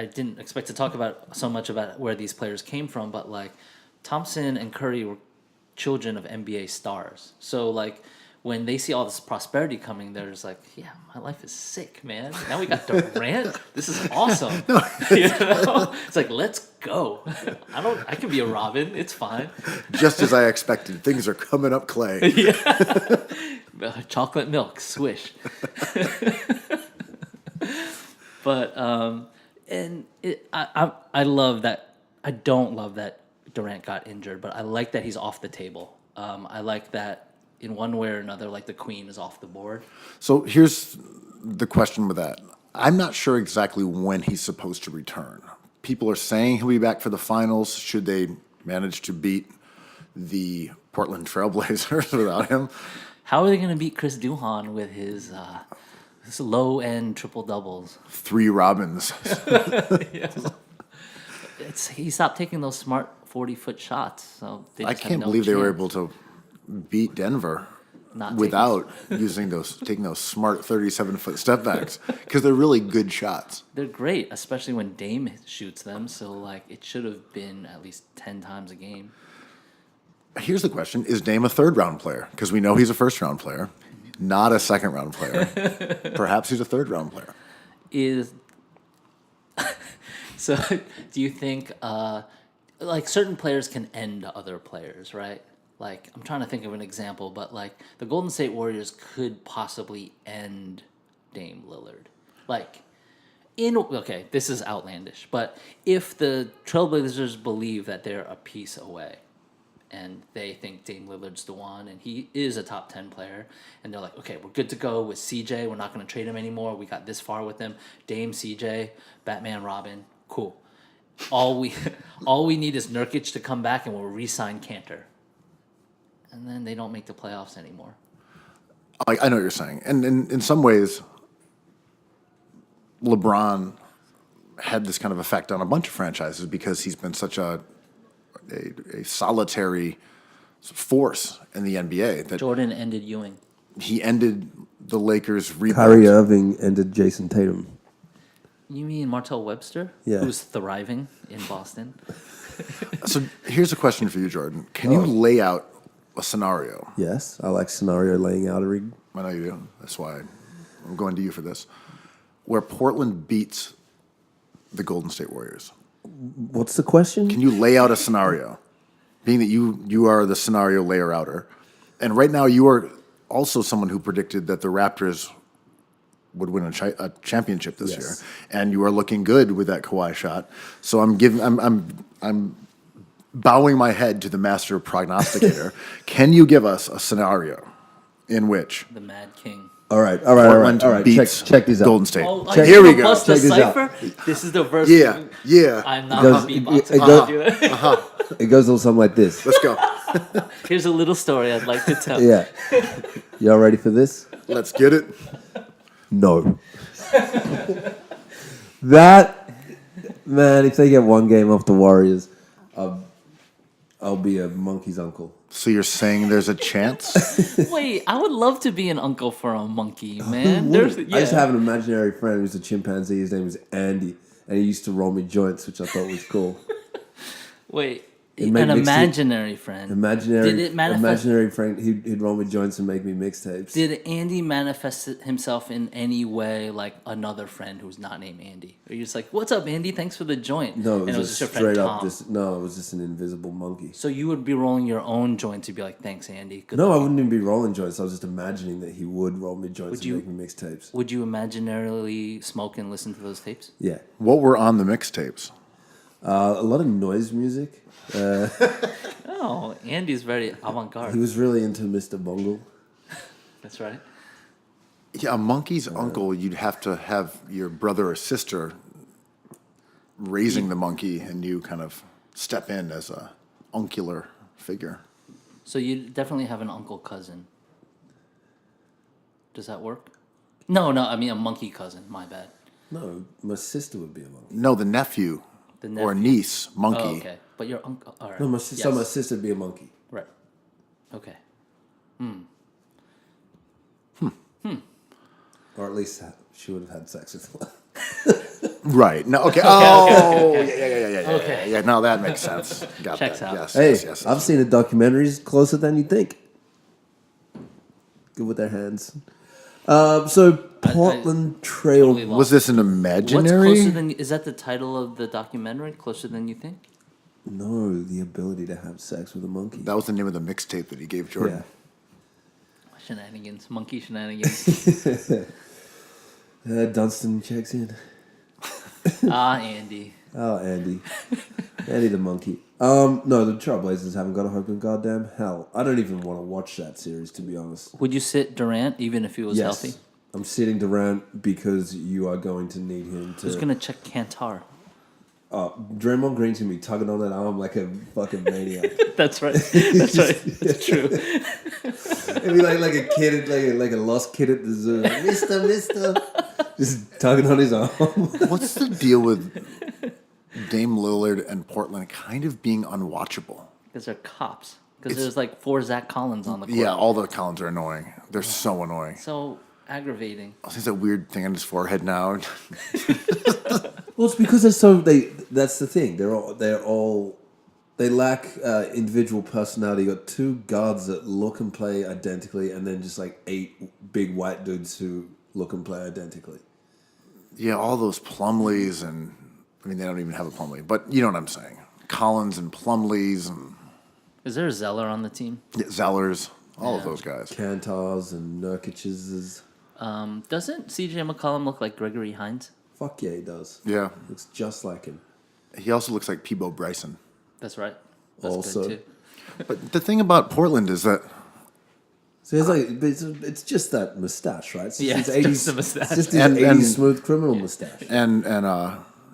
didn't expect to talk about so much about where these players came from, but like Thompson and Curry were children of NBA stars. So like when they see all this prosperity coming, they're just like, yeah, my life is sick, man. Now we got Durant. This is awesome. You know? It's like, let's go. I can be a Robin. It's fine. Just as I expected, things are coming up clay. Chocolate milk, swish. But I love that. I don't love that Durant got injured, but I like that he's off the table. I like that in one way or another, like the queen is off the board. So here's the question with that. I'm not sure exactly when he's supposed to return. People are saying he'll be back for the finals should they manage to beat the Portland Trailblazers without him. How are they going to beat Chris Duhon with his low end triple doubles? 3 Robins. He stopped taking those smart 40-foot shots. So they I just have can't no believe they were chance. able to beat Denver Not without taking those smart 37-foot step backs because they're really good shots. They're great, especially when Dame shoots them. So like it should have been at least 10 times a game. Here's the question: is Dame a third-round player? Because we know he's a first-round player, not a second-round player. Perhaps he's a third-round player. So do you think like certain players can end other players, right? Like I'm trying to think of an example, but like the Golden State Warriors could possibly end Dame Lillard. Like okay, this is outlandish, but if the Trailblazers believe that they're a piece away and they think Dame Lillard's the one and he is a top 10 player and they're like, okay, we're good to go with CJ. We're not going to trade him anymore. We got this far with him. Dame, CJ, Batman, Robin, cool. All we need is Nurkic to come back and we'll re-sign Cantor. And then they don't make the playoffs anymore. I know what you're saying. And in some ways, LeBron had this kind of effect on a bunch of franchises because he's been such a solitary force in the NBA that Jordan ended Ewing. he ended the Lakers' rebuild. Kyrie Irving ended Jason Tatum. You mean Martell Webster? Yeah. Who's thriving in Boston? So here's a question for you, Jordan. Can you lay out a scenario? Yes, I like scenario laying out a rig. I know you do. That's why I'm going to you for this. Where Portland beats the Golden State Warriors. What's the question? Can you lay out a scenario? Being that you are the scenario layer outer. And right now you are also someone who predicted that the Raptors would win a championship this year. And you are looking good with that Kawhi shot. So I'm bowing my head to the master prognosticator. Can you give us a scenario in which The Mad King. All right. Portland Check, beats check these out. Golden State? Check- Here we go. Bust the Check this out. cipher. This is the verse. Yeah. I'm not Goes- going to beatbox. it goes- It goes a little something like this. Let's go. Here's a little story I'd like to tell. Yeah. Y'all ready for this? Let's get it. No. That, man, if they get one game off the Warriors, I'll be a monkey's uncle. So you're saying there's a chance? Wait, I would love to be an uncle for a monkey, man. I used to have an imaginary friend who's a chimpanzee. His name was Andy, and he used to roll me joints, which I thought was cool. Wait, It an made mixtape- imaginary friend. Imaginary, Did it manifest? imaginary friend. He'd roll me joints and make me mixtapes. Did Andy manifest himself in any way like another friend who's not named Andy? Or you're just like, "What's up, Andy? Thanks for the joint." No, and it was just just your friend straight up. Tom. It was just an invisible monkey. So you would be rolling your own joint to be like, "Thanks, Andy." Good No, luck." I wouldn't even be rolling joints. I was just imagining that he would roll me joints Would and you- make me mixtapes. Would you imaginarily smoke and listen to those tapes? Yeah, What were on the mixtapes? a lot of noise music. Oh, Andy's very avant-garde. He was really into Mr. Bungle. That's right. Yeah, a monkey's uncle, you'd have to have your brother or sister raising the monkey and you kind of step in as a uncular figure. So you definitely have an uncle cousin. Does that work? No, I mean a monkey cousin. My bad. No, my sister would be a monkey. No, the nephew, The or nephew. niece, monkey. Oh, okay. But your uncle. All right. No, Yes. so my sister would be a monkey. Right. Okay. Or at least she would have had sex with one. Right. No. Okay. Yeah. Okay. Yeah. No, that makes sense. Got Checks that. out. Yes. Hey, Yes. I've seen a documentaries closer than you think. Good with their hands. So Portland Trail. Totally lost. Was this an What's imaginary? closer than? Is that the title of the documentary? Closer than you think? No, the ability to have sex with a monkey. That was the name of the mixtape that he gave Jordan. Shenanigans, monkey shenanigans. Dunstan checks in. Andy. Oh, Andy. Andy the monkey. No, the Trailblazers haven't got a hope in goddamn hell. I don't even want to watch that series, to be honest. Would you sit Durant even if he was Yes. healthy? I'm sitting Durant because you are going to need him to... Who's gonna check Kantar? Draymond Green's going to be tugging on that arm like a fucking maniac. That's right. That's right. That's true. It'd be like a kid, like a lost kid at the zoo. Like, Mister. Just tugging on his arm. What's the deal with Dame Lillard and Portland kind of being unwatchable? Because they're cops. Because there's like 4 Zach Collins on the court. Yeah, all the Collins are annoying. They're so annoying. So aggravating. Oh, he's a weird thing on his forehead now. Well, it's because they're so that's the thing. They lack individual personality. You got 2 guards that look and play identically, and then just like 8 big white dudes who look and play identically. Yeah, all those Plumleys and I mean they don't even have a Plumlee, but you know what I'm saying. Collins and Plumleys and Is there a Zeller on the team? Zellers, all of those guys. Cantars and Nurkic's. Doesn't CJ McCollum look like Gregory Hines? Fuck yeah, he does. Yeah. Looks just like him. He also looks like Peebo Bryson. That's right. That's Also. good too. But the thing about Portland is that So it's just that mustache, right? It's Yeah, his it's just the mustache. It's just his And- 80s and- smooth criminal mustache. and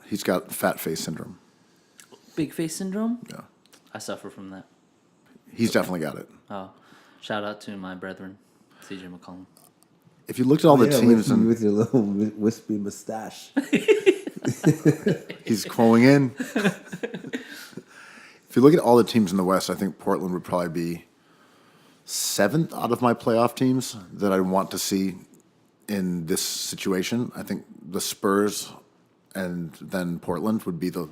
he's got fat face syndrome. Big face syndrome? Yeah. I suffer from that. He's definitely got it. Oh, shout out to my brethren, CJ McCollum. If you looked at all the teams and with your little wispy mustache. he's quoing in. If you look at all the teams in the West, I think Portland would probably be 7th out of my playoff teams that I want to see in this situation. I think the Spurs and then Portland would be the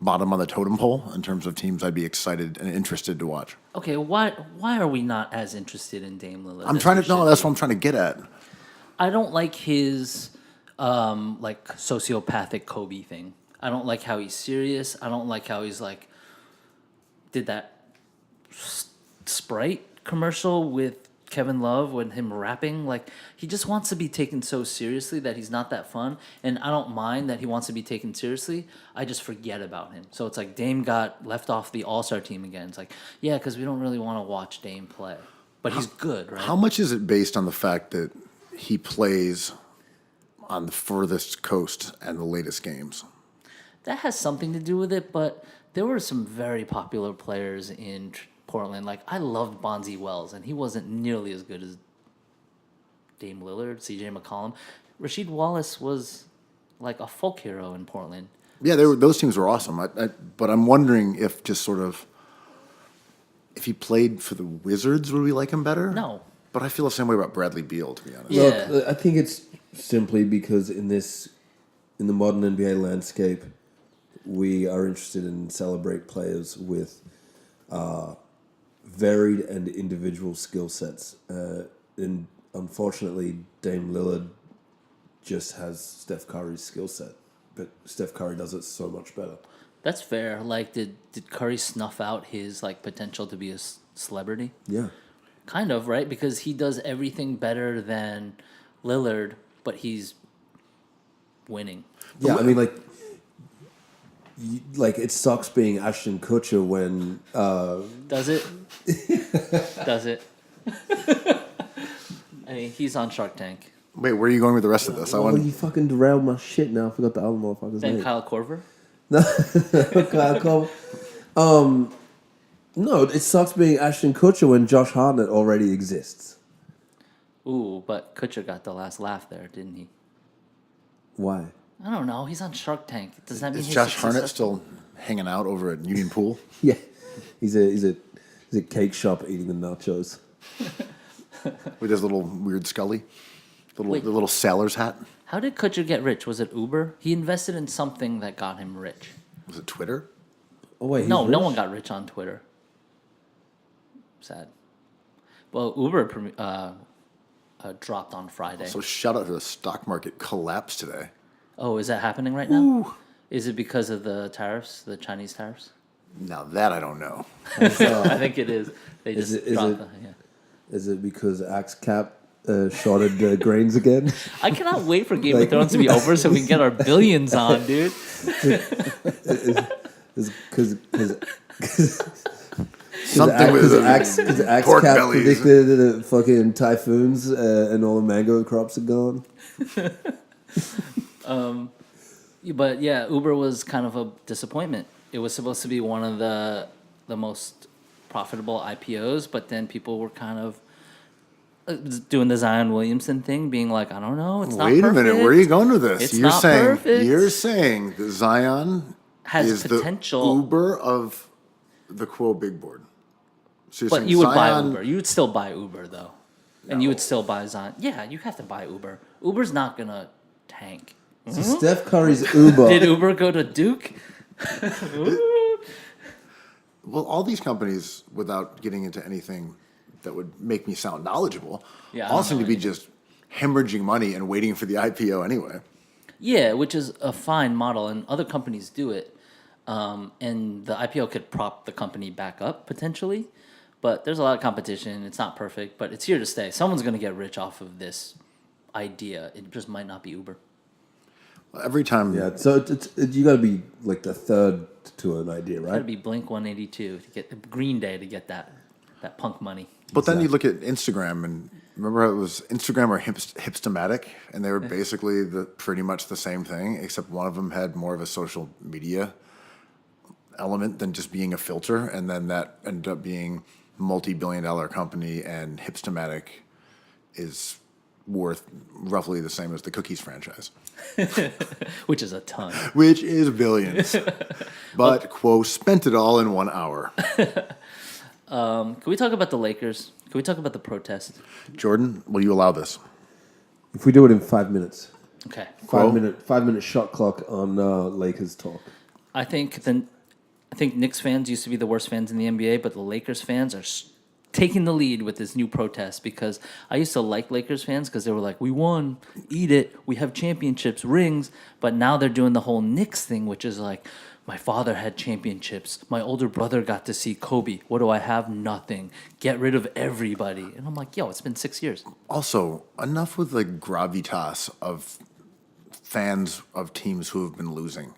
bottom on the totem pole in terms of teams I'd be excited and interested to watch. Okay, why are we not as interested in Dame Lillard? I'm as trying we to, no, should that's be? what I'm trying to get at. I don't like his like sociopathic Kobe thing. I don't like how he's serious. I don't like how he's like did that Sprite commercial with Kevin Love when him rapping. Like he just wants to be taken so seriously that he's not that fun. And I don't mind that he wants to be taken seriously. I just forget about him. So it's like Dame got left off the All-Star team again. It's like, yeah, because we don't really want to watch Dame play. But he's good, right? How much is it based on the fact that he plays on the furthest coast and the latest games? That has something to do with it, but there were some very popular players in Portland. Like, I loved Bonzi Wells, and he wasn't nearly as good as Dame Lillard, C.J. McCollum. Rasheed Wallace was like a folk hero in Portland. Yeah, those teams were awesome. But I'm wondering if just sort of if he played for the Wizards, would we like him better? No. But I feel the same way about Bradley Beal, to be honest. Yeah. Look, I think it's simply because in the modern NBA landscape, we are interested in celebrate players with varied and individual skill sets. And unfortunately, Dame Lillard just has Steph Curry's skill set, but Steph Curry does it so much better. That's fair. Like, did Curry snuff out his like potential to be a celebrity? Yeah. Kind of, right? Because he does everything better than Lillard, but he's winning. Yeah, I mean, like it sucks being Ashton Kutcher when Does it? Does it? I mean, he's on Shark Tank. Wait, where are you going with the rest of this? you fucking derailed my shit now. I forgot the other motherfucker's Then name. Kyle Korver? Kyle Cole. No, it sucks being Ashton Kutcher when Josh Hartnett already exists. Ooh, but Kutcher got the last laugh there, didn't he? Why? I don't know. He's on Shark Tank. Does that mean Is he's Josh Harnett successful? still hanging out over at Union Pool? Yeah, he's a cake shop eating the nachos. With his little weird Scully? The Wait. little sailor's hat? How did Kutcher get rich? Was it Uber? He invested in something that got him rich. Was it Twitter? Oh wait, No, he's no rich? one got rich on Twitter. Sad. Well, Uber dropped on Friday. So shout out to the stock market collapse today. Oh, is that happening right now? Is it because of the tariffs, the Chinese tariffs? Now that I don't know. I think it is. They Is just it- is dropped it- the, yeah. Is it because Axe Cap shorted grains again? I cannot wait for Game of Thrones to be over so we can get our billions on, dude. Because Something with Axe pork Cap bellies. predicted fucking typhoons and all the mango crops are gone. But yeah, Uber was kind of a disappointment. It was supposed to be one of the most profitable IPOs, but then people were kind of doing the Zion Williamson thing, being like, I don't know, it's not Wait a perfect. minute, where are you going with this? It's not perfect. You're saying that Zion Has is potential. the Uber of the Kuo big board. So you're But saying you would buy Zion- Uber. You would still buy Uber, though. And you would still buy Zion. Yeah, you have to buy Uber. Uber's not going to tank. So Steph Curry's Uber. Did Uber go to Duke? Well, all these companies, without getting into anything that would make me sound knowledgeable, Yeah, I all don't seem know to be anything. just hemorrhaging money and waiting for the IPO anyway. Yeah, which is a fine model, and other companies do it. And the IPO could prop the company back up, potentially. But there's a lot of competition. It's not perfect, but it's here to stay. Someone's going to get rich off of this idea. It just might not be Uber. Every time, Yeah, so you got to be like the third to an idea, Got to right? be Blink 182 to get Green Day to get that punk money. but then you look at Instagram and remember how it was Instagram or Hipstamatic, and they were basically pretty much the same thing, except one of them had more of a social media element than just being a filter, and then that ended up being multi-billion-dollar company, and Hipstamatic is worth roughly the same as the Cookies franchise, Which is a ton. which is billions. But Quo spent it all in 1 hour. Can we talk about the Lakers? Can we talk about the protest? Jordan, will you allow this? If we do it in 5 minutes, Okay. Quo? 5 minute shot clock on Lakers talk. I think Knicks fans used to be the worst fans in the NBA, but the Lakers fans are taking the lead with this new protest because I used to like Lakers fans because they were like, we won, eat it, we have championships, rings, but now they're doing the whole Knicks thing, which is like, my father had championships, my older brother got to see Kobe, what do I have? Nothing. Get rid of everybody. And I'm like, yo, it's been 6 years. Also, enough with the gravitas of fans of teams who have been losing.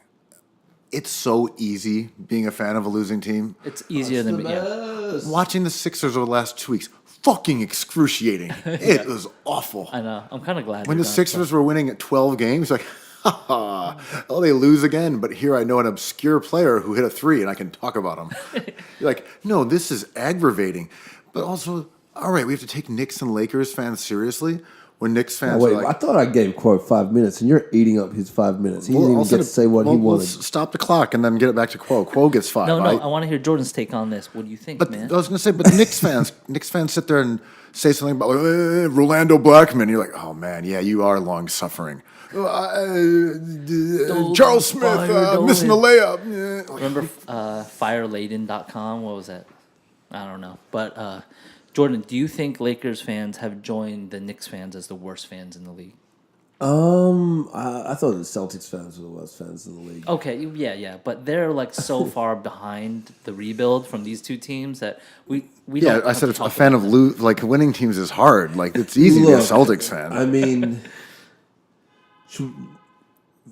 It's so easy being a fan of a losing team. It's easier than yeah. Watching the Sixers over the last 2 weeks, fucking excruciating. It was awful. I know. I'm kind of glad. When they're the done. Sixers were winning at 12 games, like, ha ha, oh, they lose again. But here I know an obscure player who hit a three and I can talk about him. You're like, no, this is aggravating. But also, all right, we have to take Knicks and Lakers fans seriously. When Knicks Oh, fans wait, are I like, thought I gave Quo 5 minutes, and you're eating up his 5 minutes. He didn't even get to say what he wanted. Stop the clock and then get it back to Quo. Quo gets 5. No, I want to hear Jordan's take on this. What do you think, But man? I was going to say, but Knicks fans sit there and say something about Rolando Blackman. You're like, oh man, yeah, you are long suffering. Charles Smith missing the layup. Yeah. Remember FireLaden.com? What was that? I don't know. But Jordan, do you think Lakers fans have joined the Knicks fans as the worst fans in the league? I thought the Celtics fans were the worst fans in the league. Okay, yeah, but they're like so far behind the rebuild from these two teams that we Yeah, don't I have said to it's a talk fan about of them. like winning teams is hard. Like it's easy to be a Celtics fan. I mean,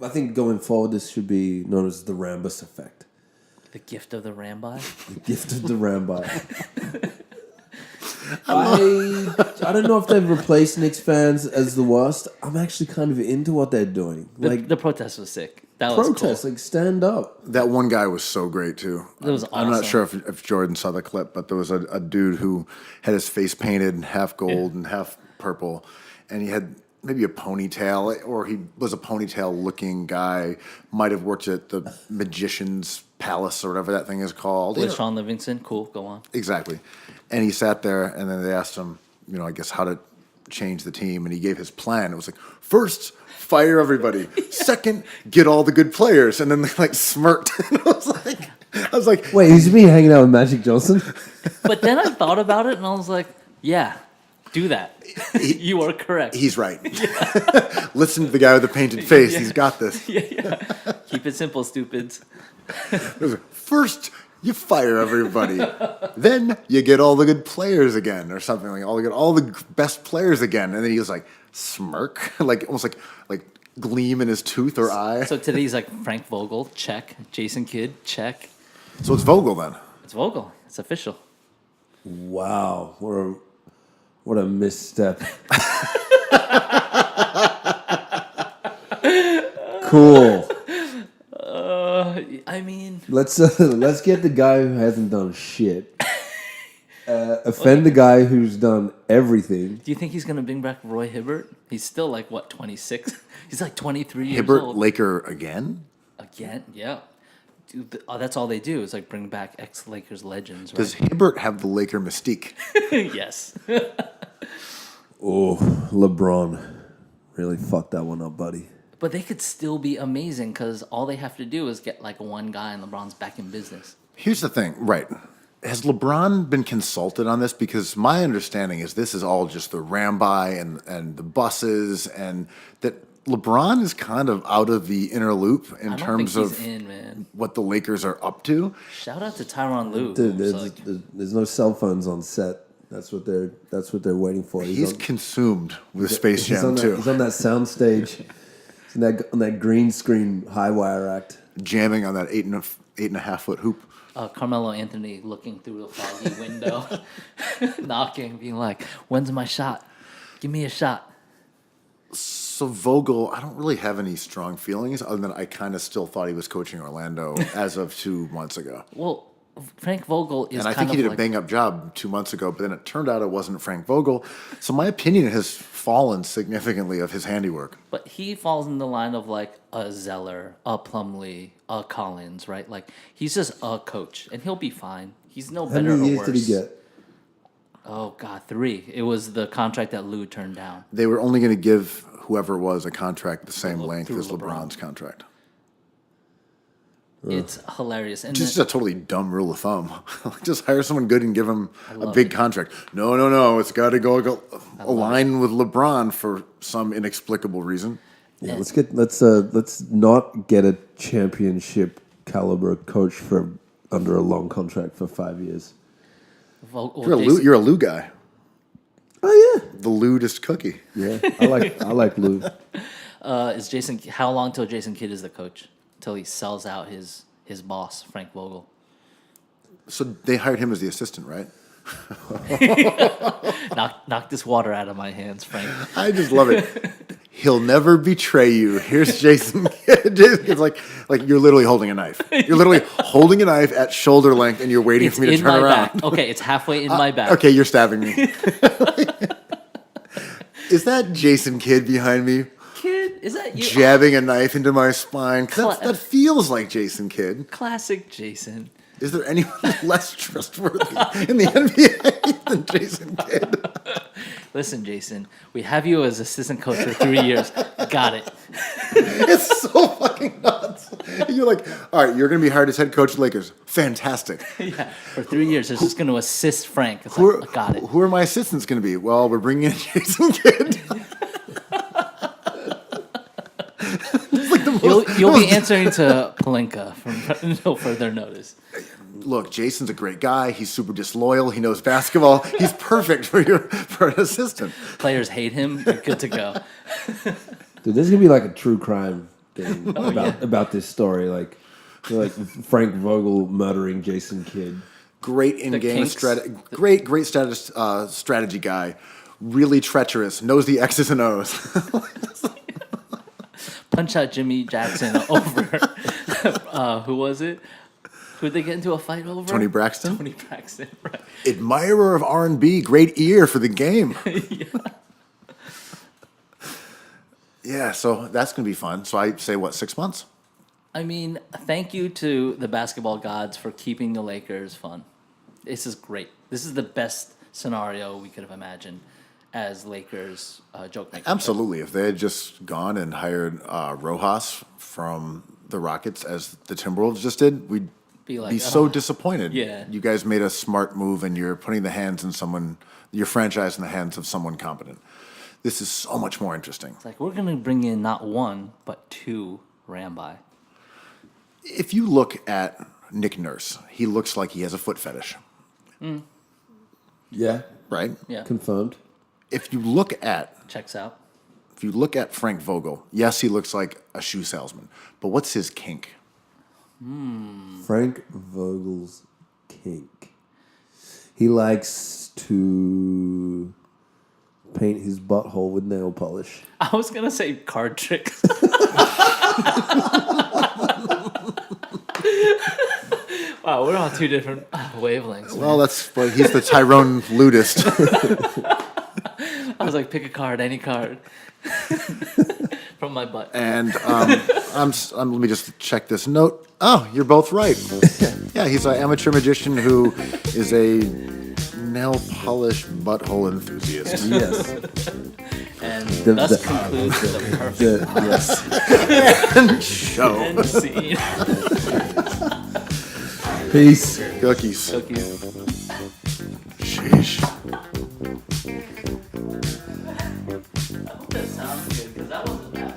I think going forward, this should be known as the Rambus effect. The gift of the Rambi. The gift of the Rambi. I don't know if they've replaced Knicks fans as the worst. I'm actually kind of into what they're doing. Like The protest was sick. That was protest, cool. like stand up. That one guy was so great too. It was I'm not awesome. sure if Jordan saw the clip, but there was a dude who had his face painted half gold and half purple, and he had maybe a ponytail, or he was a ponytail-looking guy. Might have worked at the Magician's Palace or whatever that thing is called. With Sean Livingston, cool. Go on. Exactly. And he sat there, and then they asked him, I guess how to change the team, and he gave his plan. It was like, first, fire everybody. Second, get all the good players. And then they like smirked. And I was like, Wait, he's been hanging out with Magic Johnson? But then I thought about it and I was like, yeah, do that. You are correct. he's right. Listen to the guy with the painted face. Yeah. He's got this. yeah. Keep it simple, stupids. It was like, first, you fire everybody. Then you get all the good players again, or something like all the best players again. And then he was like, smirk, like almost like gleam in his tooth or eye. So today's like Frank Vogel, check. Jason Kidd, check. So it's Vogel then. It's Vogel. It's official. Wow, what a misstep. Cool. I mean, Let's get the guy who hasn't done shit. Offend the guy who's done everything. do you think he's going to bring back Roy Hibbert? He's still like, what, 26? He's like 23 years Hibbert old. Laker again? Again, yeah. Dude, that's all they do is like bring back ex-Lakers legends, right? Does Hibbert have the Laker mystique? Yes. Oh, LeBron really fucked that one up, buddy. But they could still be amazing because all they have to do is get like one guy and LeBron's back in business. Here's the thing, right? Has LeBron been consulted on this? Because my understanding is this is all just the Rambi and the buses, and that LeBron is kind of out of the inner loop in I don't terms think he's of in, man. what the Lakers are up to. Shout out to Tyronn Lue. Dude, who's there's no cell phones on set. That's what they're waiting for. He's on- consumed with Space he's Jam on that, too, He's on that sound stage. He's on that green screen high wire act. jamming on that eight and a half foot hoop. Carmelo Anthony looking through the foggy window, knocking, being like, "When's my shot? Give me a shot." So Vogel, I don't really have any strong feelings other than I kind of still thought he was coaching Orlando as of 2 months ago. Well, Frank Vogel is And I kind think he of did a like, bang up job 2 months ago, but then it turned out it wasn't Frank Vogel. So my opinion has fallen significantly of his handiwork. but he falls in the line of like a Zeller, a Plumlee, a Collins, right? Like he's just a coach, and he'll be fine. He's no How better or many years worse. did he get? Oh God, 3. It was the contract that Lou turned down. They were only going to give whoever it was a contract the same Through length as LeBron. LeBron's contract. It's hilarious, and Just then, a totally dumb rule of thumb. Just hire someone good and give him a love big it. contract. No. It's got to go align with LeBron for some inexplicable reason. Yeah, let's not get a championship caliber coach for under a long contract for 5 years. You're a Lou guy. Oh The lewdest cookie. yeah, I like Lou. Is Jason? How long till Jason Kidd is the coach? Till he sells out his boss, Frank Vogel. So they hired him as the assistant, right? Knock this water out of my hands, Frank. I just love it. He'll never betray you. Here's Jason. It's like you're literally holding a knife. You're literally holding a knife at shoulder length, and you're waiting It's for me to in turn my around. back. Okay, it's halfway in my back. Okay, you're stabbing me. Is that Jason Kidd behind me? Kid, is that you? Jabbing a knife into my spine. 'Cause that feels like Jason Kidd. Classic Jason. Is there anyone less trustworthy in the NBA than Jason Kidd? Listen, Jason, we have you as assistant coach for 3 years. Got it. It's so fucking nuts. You're like, all right, you're going to be hired as head coach of the Lakers. Fantastic. Yeah, for 3 years, it's just going to assist Frank. It's Who like, got it. Who are my assistants going to be? Well, we're bringing in Jason Kidd. You'll be answering to Palenka from no further notice. Look, Jason's a great guy. He's super disloyal. He knows basketball. He's perfect for an assistant. Players hate him. You're good to go. Dude, there's gonna be like a true crime thing about this story, like Frank Vogel murdering Jason Kidd. Great in-game kinks. great strategy guy. Really treacherous. Knows the X's and O's. Punch out Jimmy Jackson over. Who was it? Who'd they get into a fight over? Tony Braxton. Tony Braxton, right. Admirer of R&B. Great ear for the game. Yeah, so that's going to be fun. So I say, 6 months? I mean, thank you to the basketball gods for keeping the Lakers fun. This is great. This is the best scenario we could have imagined as Lakers joke makers. Absolutely. If they had just gone and hired Rojas from the Rockets, as the Timberwolves just did, we'd be so disappointed. Yeah. You guys made a smart move, and you're putting your franchise in the hands of someone competent. This is so much more interesting. It's like, we're going to bring in not one, but two Rambi. If you look at Nick Nurse, he looks like he has a foot fetish, Yeah, right? Yeah. confirmed. If you look at Checks out. Frank Vogel, yes, he looks like a shoe salesman, but what's his kink? Frank Vogel's kink. He likes to paint his butthole with nail polish. I was going to say card tricks. Wow, we're on two different wavelengths. Well, he's the Tyrone ludist. I was like, pick a card, any card. From my butt. And let me just check this note. Oh, you're both right. Yeah, he's an amateur magician who is a nail polish butthole enthusiast. Yes. And thus concludes the perfect yes. Show. end scene. Peace. Cookies. Cookies. Sheesh. I hope that sounds good, because that wasn't bad.